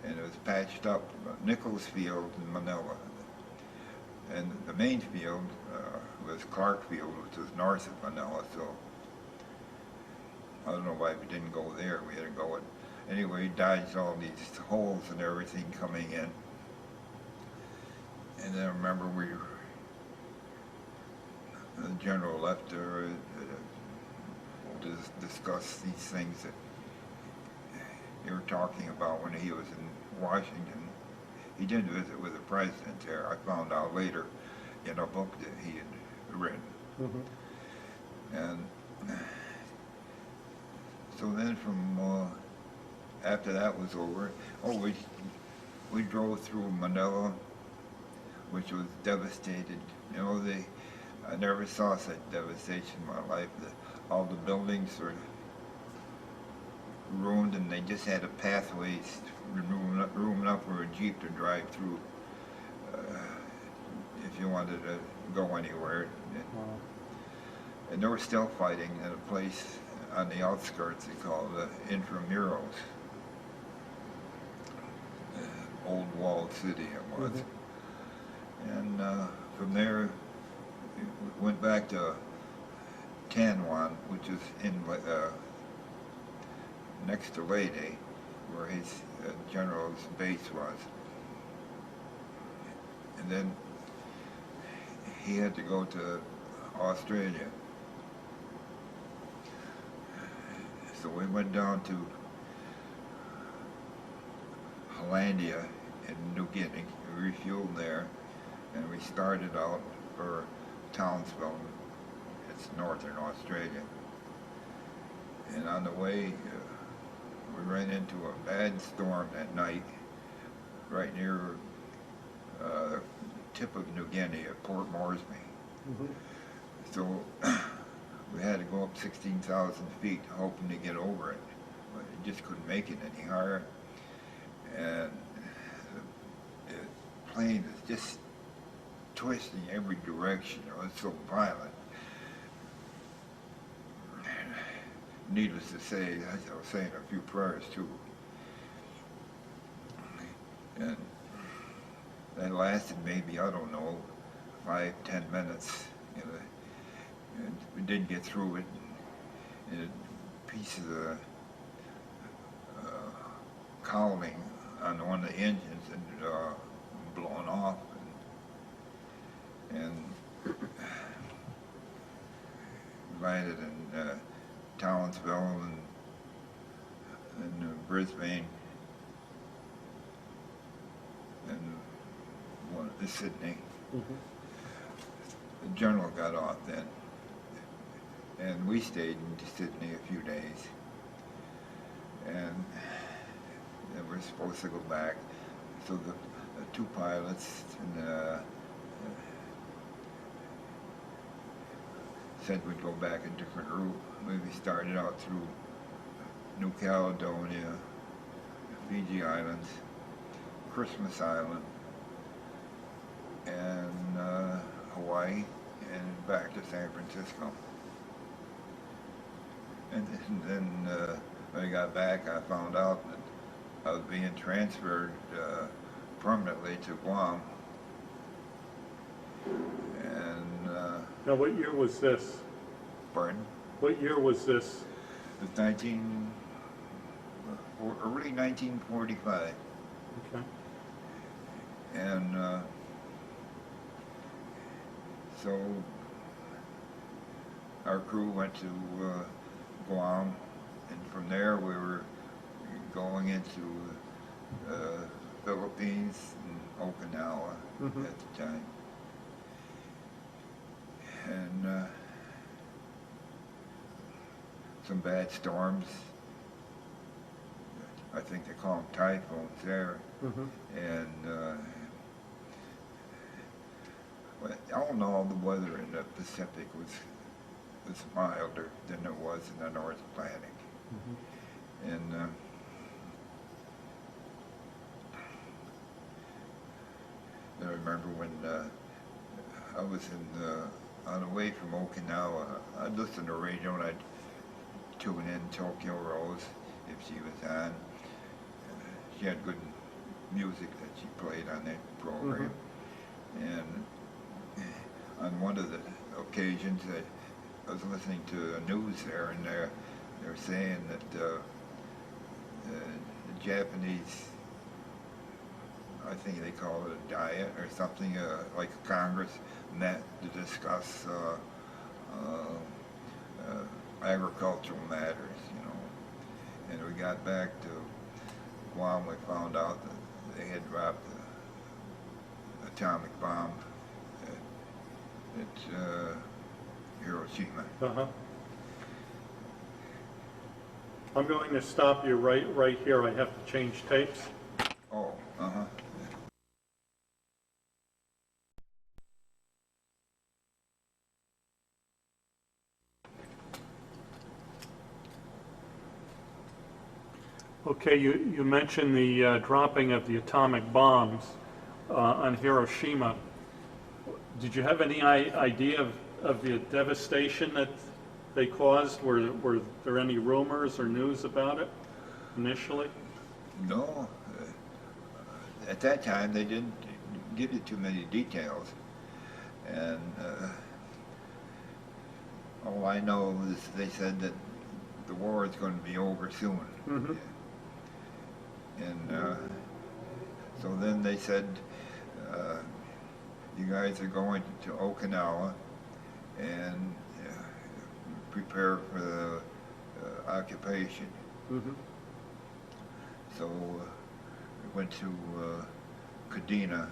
and it was patched up, Nichols Field in Manila. And the main field was Clark Field, which was north of Manila, so I don't know why we didn't go there. We had to go anyway, he dodged all these holes and everything coming in. And then I remember the general left there to discuss these things that they were talking about when he was in Washington. He did visit with the president there. I found out later in a book that he had written. Mm-hmm. And so then from after that was over, we drove through Manila, which was devastated. You know, I never saw such devastation in my life. All the buildings were ruined, and they just had a pathway room enough for a Jeep to drive through if you wanted to go anywhere. And they were still fighting in a place on the outskirts they called Intramuros. Old walled city it was. Mm-hmm. And from there we went back to Tanwan, which is in next to Leyte, where his general's base was. And then he had to go to Australia. So we went down to Hollandia in New Guinea. We refueled there, and we started out for Townsville. It's northern Australia. And on the way, we ran into a bad storm that night, right near the tip of New Guinea at Port Moresby. Mm-hmm. So we had to go up 16,000 feet hoping to get over it, but it just couldn't make it any higher. And the plane is just twisting every direction. You know, it's so violent. Needless to say, as I was saying a few prayers too. And that lasted maybe, I don't know, 5-10 minutes. You know, and we did get through it. And a piece of the cowling on one of the engines had blown off. And landed in Townsville and Brisbane and Sydney. Mm-hmm. The general got off then, and we stayed in Sydney a few days, and then we're supposed to go back. So the two pilots said we'd go back a different route. We started out through New Caledonia, Fiji Islands, Christmas Island, and Hawaii, and back to San Francisco. And then when I got back, I found out that I was being transferred permanently to Guam. And now, what year was this? Pardon? What year was this? It was early 1945. Okay. And so our crew went to Guam, and from there we were going into Philippines and Okinawa mm-hmm. at the time. And some bad storms. I think they call them typhoons there. Mm-hmm. And all in all, the weather in the Pacific was milder than it was in the North Atlantic. Mm-hmm. And I remember when I was on the way from Okinawa, I'd listen to radio and I'd tune in Tokyo Rose if she was on. She had good music that she played on that program. Mm-hmm. And on one of the occasions, I was listening to the news there, and they're saying that the Japanese, I think they call it a diet or something, like a Congress met to discuss agricultural matters, you know. And we got back to Guam, we found out that they had dropped the atomic bomb at Hiroshima. I'm going to stop you right here. I have to change tapes. Oh, uh-huh. Okay, you mentioned the dropping of the atomic bombs on Hiroshima. Did you have any idea of the devastation that they caused? Were there any rumors or news about it initially? No. At that time, they didn't give you too many details. And all I know is they said that the war is going to be over soon. Mm-hmm. And so then they said, you guys are going to Okinawa and prepare for the occupation. Mm-hmm. So we went to Kadena,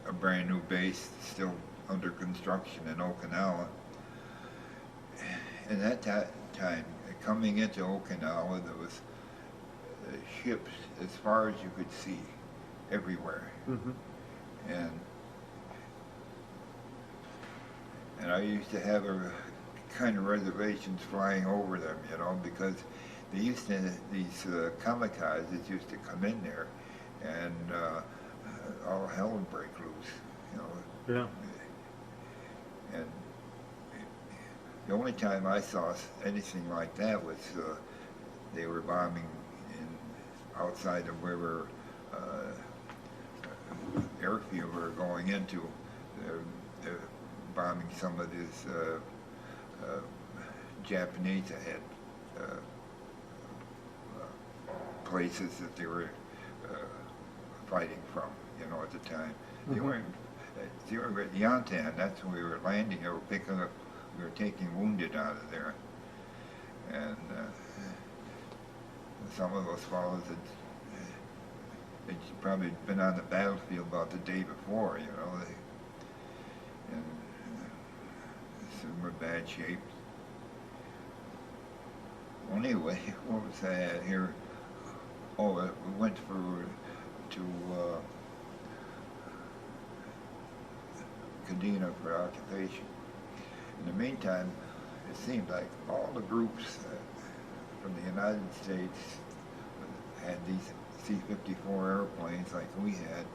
a brand new base still under construction in Okinawa. And at that time, coming into Okinawa, there was ships as far as you could see everywhere. Mm-hmm. And I used to have a kind of reservations flying over them, you know, because they used to, these kamikazes used to come in there and all hell would break loose, you know. Yeah. And the only time I saw anything like that was they were bombing outside of where we're airfield we were going into. They're bombing some of these Japanese that had places that they were fighting from, you know, at the time. Mm-hmm. They were at Yantan, that's when we were landing. They were picking up, we were taking wounded out of there. And some of those fellows had probably been on the battlefield about the day before, you know. And some were bad shape. Well, anyway, what was I at here? Oh, we went to Kadena for occupation. In the meantime, it seemed like all the groups from the United States had these C-54 airplanes like we had.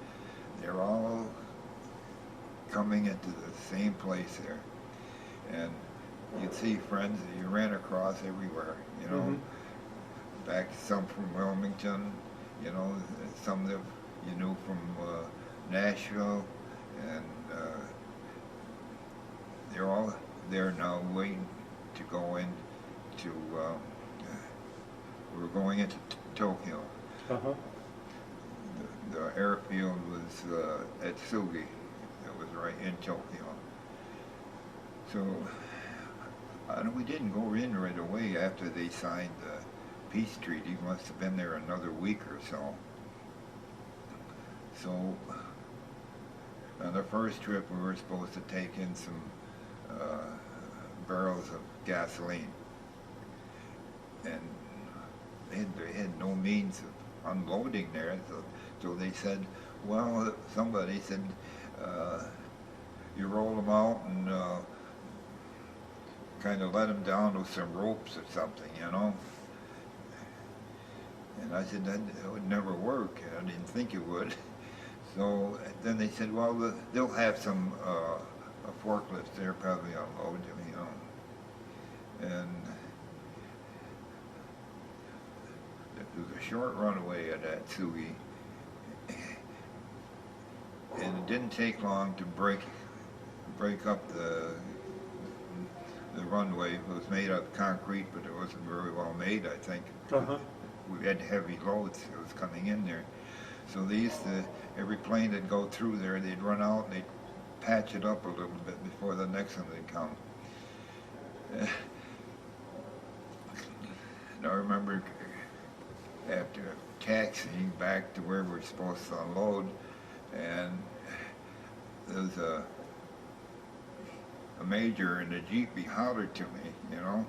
They're all coming into the same place there. And you'd see friends that you ran across everywhere, you know. Mm-hmm. Back some from Wilmington, you know, some that you knew from Nashville, and they're all there now waiting to go in to, we're going into Tokyo. Uh-huh. The airfield was at Sugi. It was right in Tokyo. So we didn't go in right away after they signed the peace treaty. Must have been there another week or so. So on the first trip we were supposed to take in some barrels of gasoline, and they had no means of unloading there, so they said, well, somebody said, you roll them out and kind of let them down with some ropes or something, you know. And I said, that would never work. I didn't think it would. So then they said, well, they'll have some forklifts there, probably unload them, you know. And it was a short runaway at that Sugi. And didn't take long to break up the runway. It was made of concrete, but it wasn't very well made, I think. Uh-huh. We had heavy loads that was coming in there. So they used to, every plane that'd go through there, they'd run out and they'd patch it up a little bit before the next one would come. And I remember after taxiing back to where we were supposed to unload, and there was a major in the Jeep. He hollered to me, you know.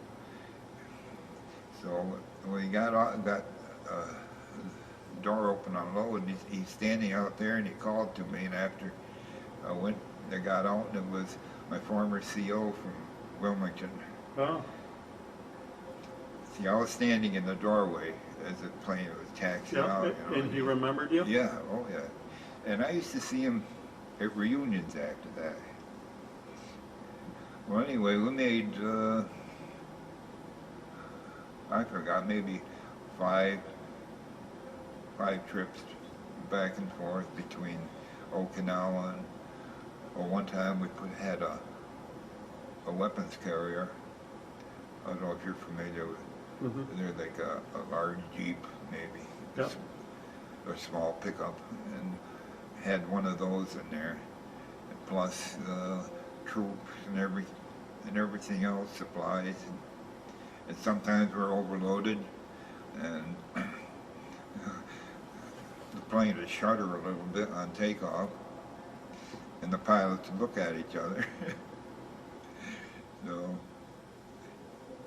So when he got door open on load, and he's standing out there, and he called to me, and after I got out, and it was my former CO from Wilmington. Oh. See, I was standing in the doorway as the plane was taxiing out. You know, and he remembered you? Yeah, oh yeah. And I used to see him at reunions after that. Well, anyway, we made, I forgot, maybe five trips back and forth between Okinawa and, one time we had a weapons carrier. I don't know if you're familiar with, they're like a large Jeep, maybe, yep. Or small pickup, and had one of those in there, and plus troops and everything else, supplies, and sometimes we're overloaded, and the plane would shudder a little bit on takeoff, and the pilots would look at each other. So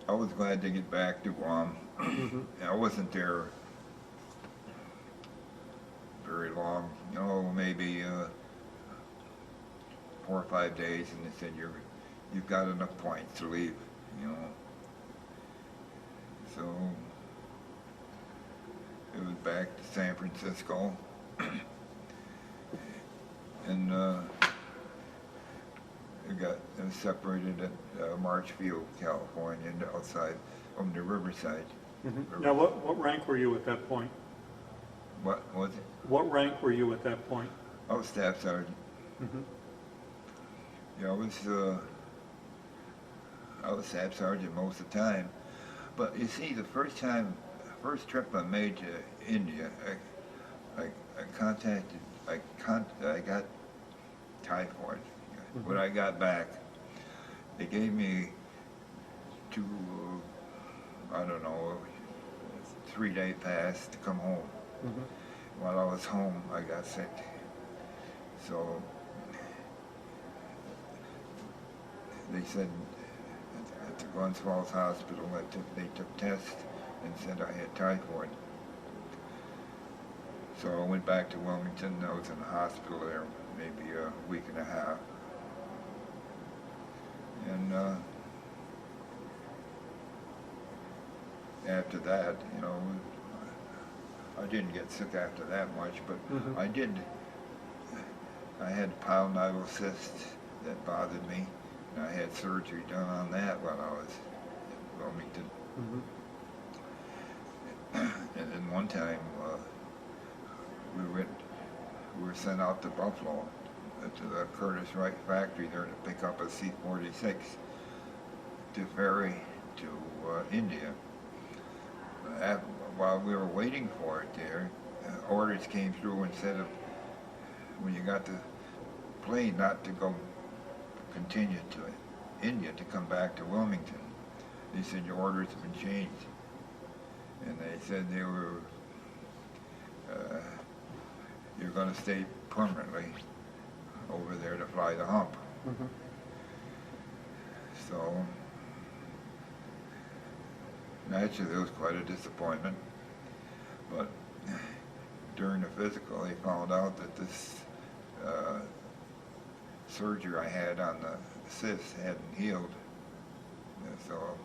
I was glad to get back to Guam. I wasn't there very long, you know, maybe 4 or 5 days, and they said you've got enough points to leave, you know. So it was back to San Francisco, and it was separated at Marshfield, California, outside on the Riverside. Now, what rank were you at that point? What was it? What rank were you at that point? I was staff sergeant. Yeah, I was staff sergeant most of the time. But you see, the first trip I made to India, I got typhoid. When I got back, they gave me 3-day pass to come home. While I was home, I got sick. So they said at the Glens Falls Hospital, they took tests and said I had typhoid. So I went back to Wilmington. I was in the hospital there maybe a week and a half. And after that, you know, I didn't get sick after that much, but I had pilonidal cysts that bothered me, and I had surgery done on that while I was in Wilmington. And then one time, we were sent out to Buffalo, to the Curtis Wright factory there to pick up a C-46 to ferry to India. While we were waiting for it there, orders came through and said when you got the plane not to go continue to India, to come back to Wilmington. They said your orders have been changed. And they said they were, you're going to stay permanently over there to fly the hump. So naturally it was quite a disappointment, but during the physical they found out that this surgery I had on the cyst hadn't healed, and so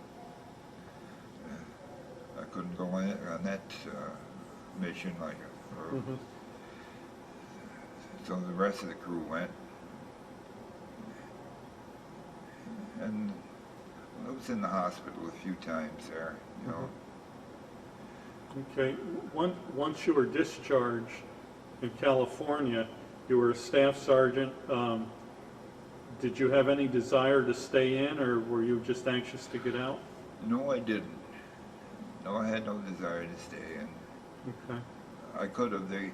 I couldn't go in on that mission so the rest of the crew went, and I was in the hospital a few times there, you know. Okay, once you were discharged in California, You were a staff sergeant. Did you have any desire to stay in, or were you just anxious to get out? No, I didn't. No, I had no desire to stay in. Okay. I could have. They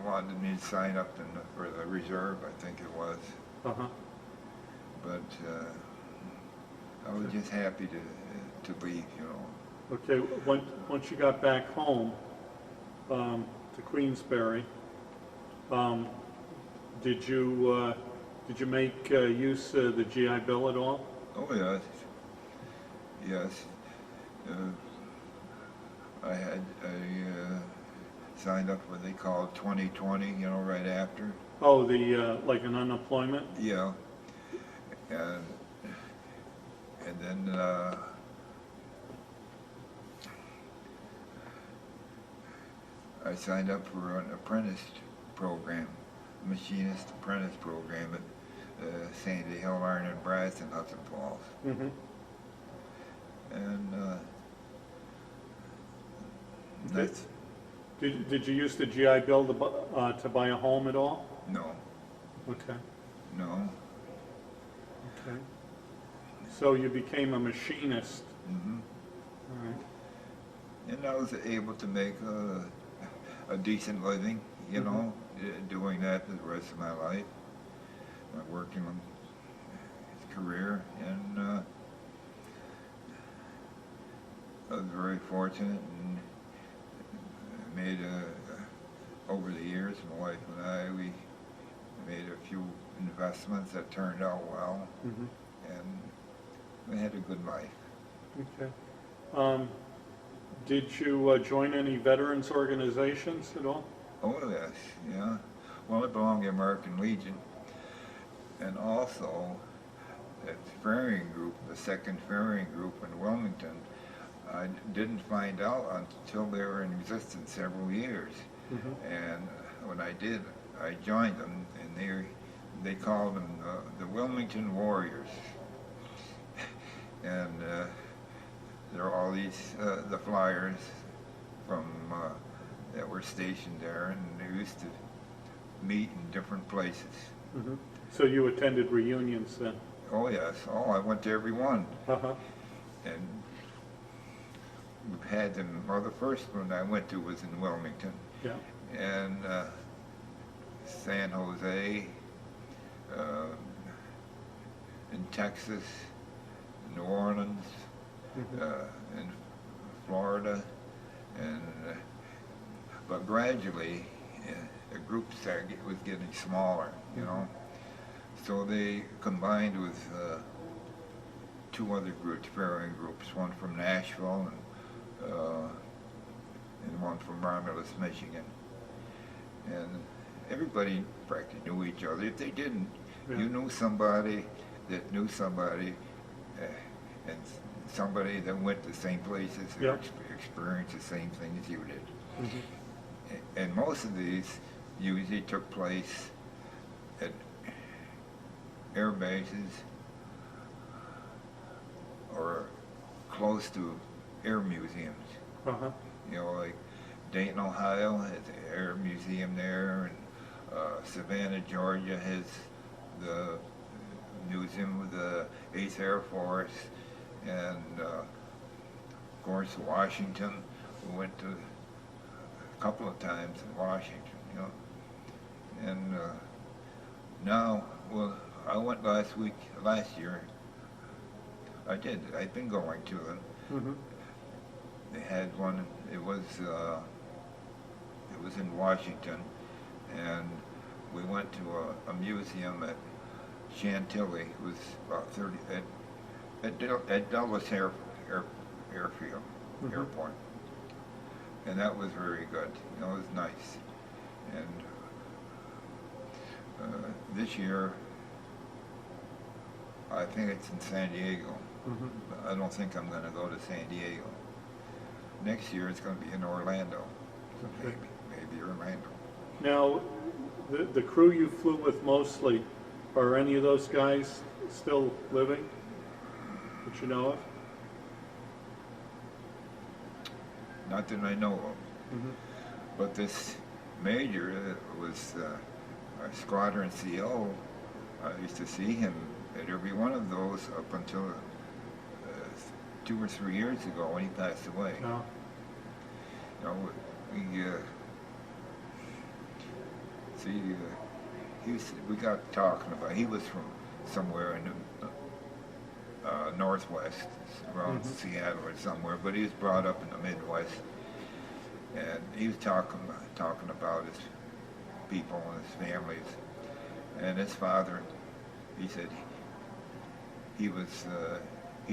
wanted me to sign up for the reserve, I think it was. Uh-huh. But I was just happy to leave, you know. Okay, once you got back home to Queensbury, did you make use of the GI Bill at all? Oh yes, yes. I signed up for what they call 2020, you know, right after. Oh, the like an unemployment? Yeah, and then I signed up for an apprentice program, machinist apprentice program at Sandy Hill Iron and Brass in Hudson Falls. Mm-hmm. And that's Did you use the GI Bill to buy a home at all? no, Okay. no. Okay. So you became a machinist. Hmm. All right. And I was able to make a decent living, you know, doing that for the rest of my life, working on his career, and I was very fortunate and made over the years, my wife and I, we made a few investments that turned out well, and we had a good life. Okay. Did you join any veterans organizations at all? Oh yes, yeah. Well, I belong to the American Legion, and also that ferrying group, the second ferrying group in Wilmington, I didn't find out until they were in existence several years. And when I did, I joined them, and they called them the Wilmington Warriors. And there are all these the flyers from that were stationed there, and they used to meet in different places. So you attended reunions then? Oh yes, oh I went to every one. Uh-huh. And we've had them, well the first one I went to was in Wilmington. Yeah. And San Jose, in Texas, New Orleans, in Florida, and but gradually the group was getting smaller, you know. So they combined with two other groups, ferrying groups, one from Nashville and one from Romulus, Michigan. And everybody practically knew each other. If they didn't, you knew somebody that knew somebody, and somebody that went to the same places or experienced the same things you did. And most of these usually took place at air bases or close to air museums. You know, like Dayton, Ohio has an air museum there, and Savannah, Georgia has the museum of the 8th Air Force, and of course Washington. We went to a couple of times in Washington, you know. And now, well, I went last year. I've been going to them. They had one, it was in Washington, and we went to a museum at Chantilly. It was about 30, at Dulles Airfield, Airport. And that was very good, you know, it was nice. And this year, I think it's in San Diego. I don't think I'm going to go to San Diego. Next year it's going to be in Orlando. Okay. Maybe Orlando. Now, the crew you flew with mostly, are any of those guys still living that you know of? Not that I know of. But this major was our squadron CO. I used to see him at every one of those up until 2 or 3 years ago when he passed away. No. You know, we got talking about, he was from somewhere in the northwest, around Seattle or somewhere, but he was brought up in the Midwest, and he was talking about his people and his families, and his father, he said he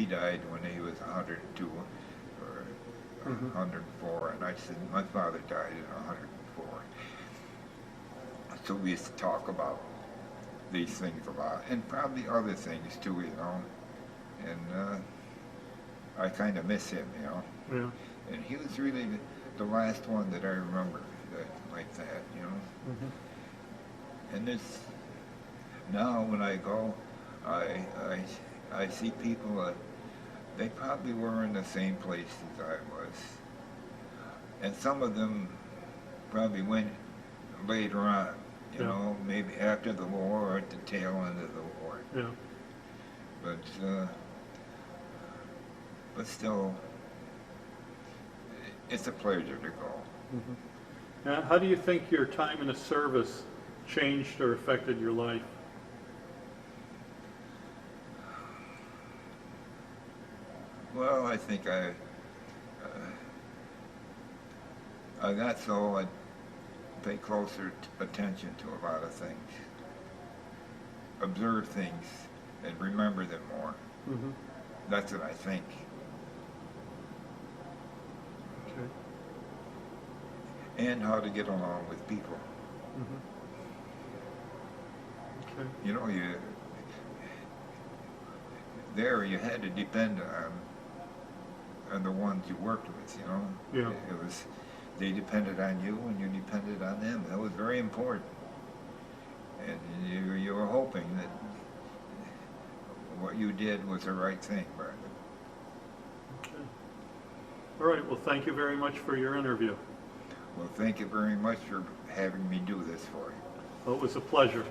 died when he was 102 or 104, and I said my father died at 104. So we used to talk about these things a lot, and probably other things too, you know. And I kind of miss him, you know. Yeah. And he was really the last one that I remember like that, you know. And this now when I go, I see people. They probably were in the same place as I was, and some of them probably went later on. You know, maybe after the war or at the tail end of the war. Yeah. But still, it's a pleasure to go. Now, how do you think your time in the service changed or affected your life? Well, I think I got so I pay closer attention to a lot of things, observe things, and remember them more. That's what I think. Okay. And how to get along with people. Okay. You know, you had to depend on the ones you worked with, you know. Yeah. They depended on you and you depended on them. That was very important. And you were hoping that what you did was the right thing, Brandon. Okay. All right. Well, thank you very much for your interview. Well, thank you very much for having me do this for you. Well, it was a pleasure.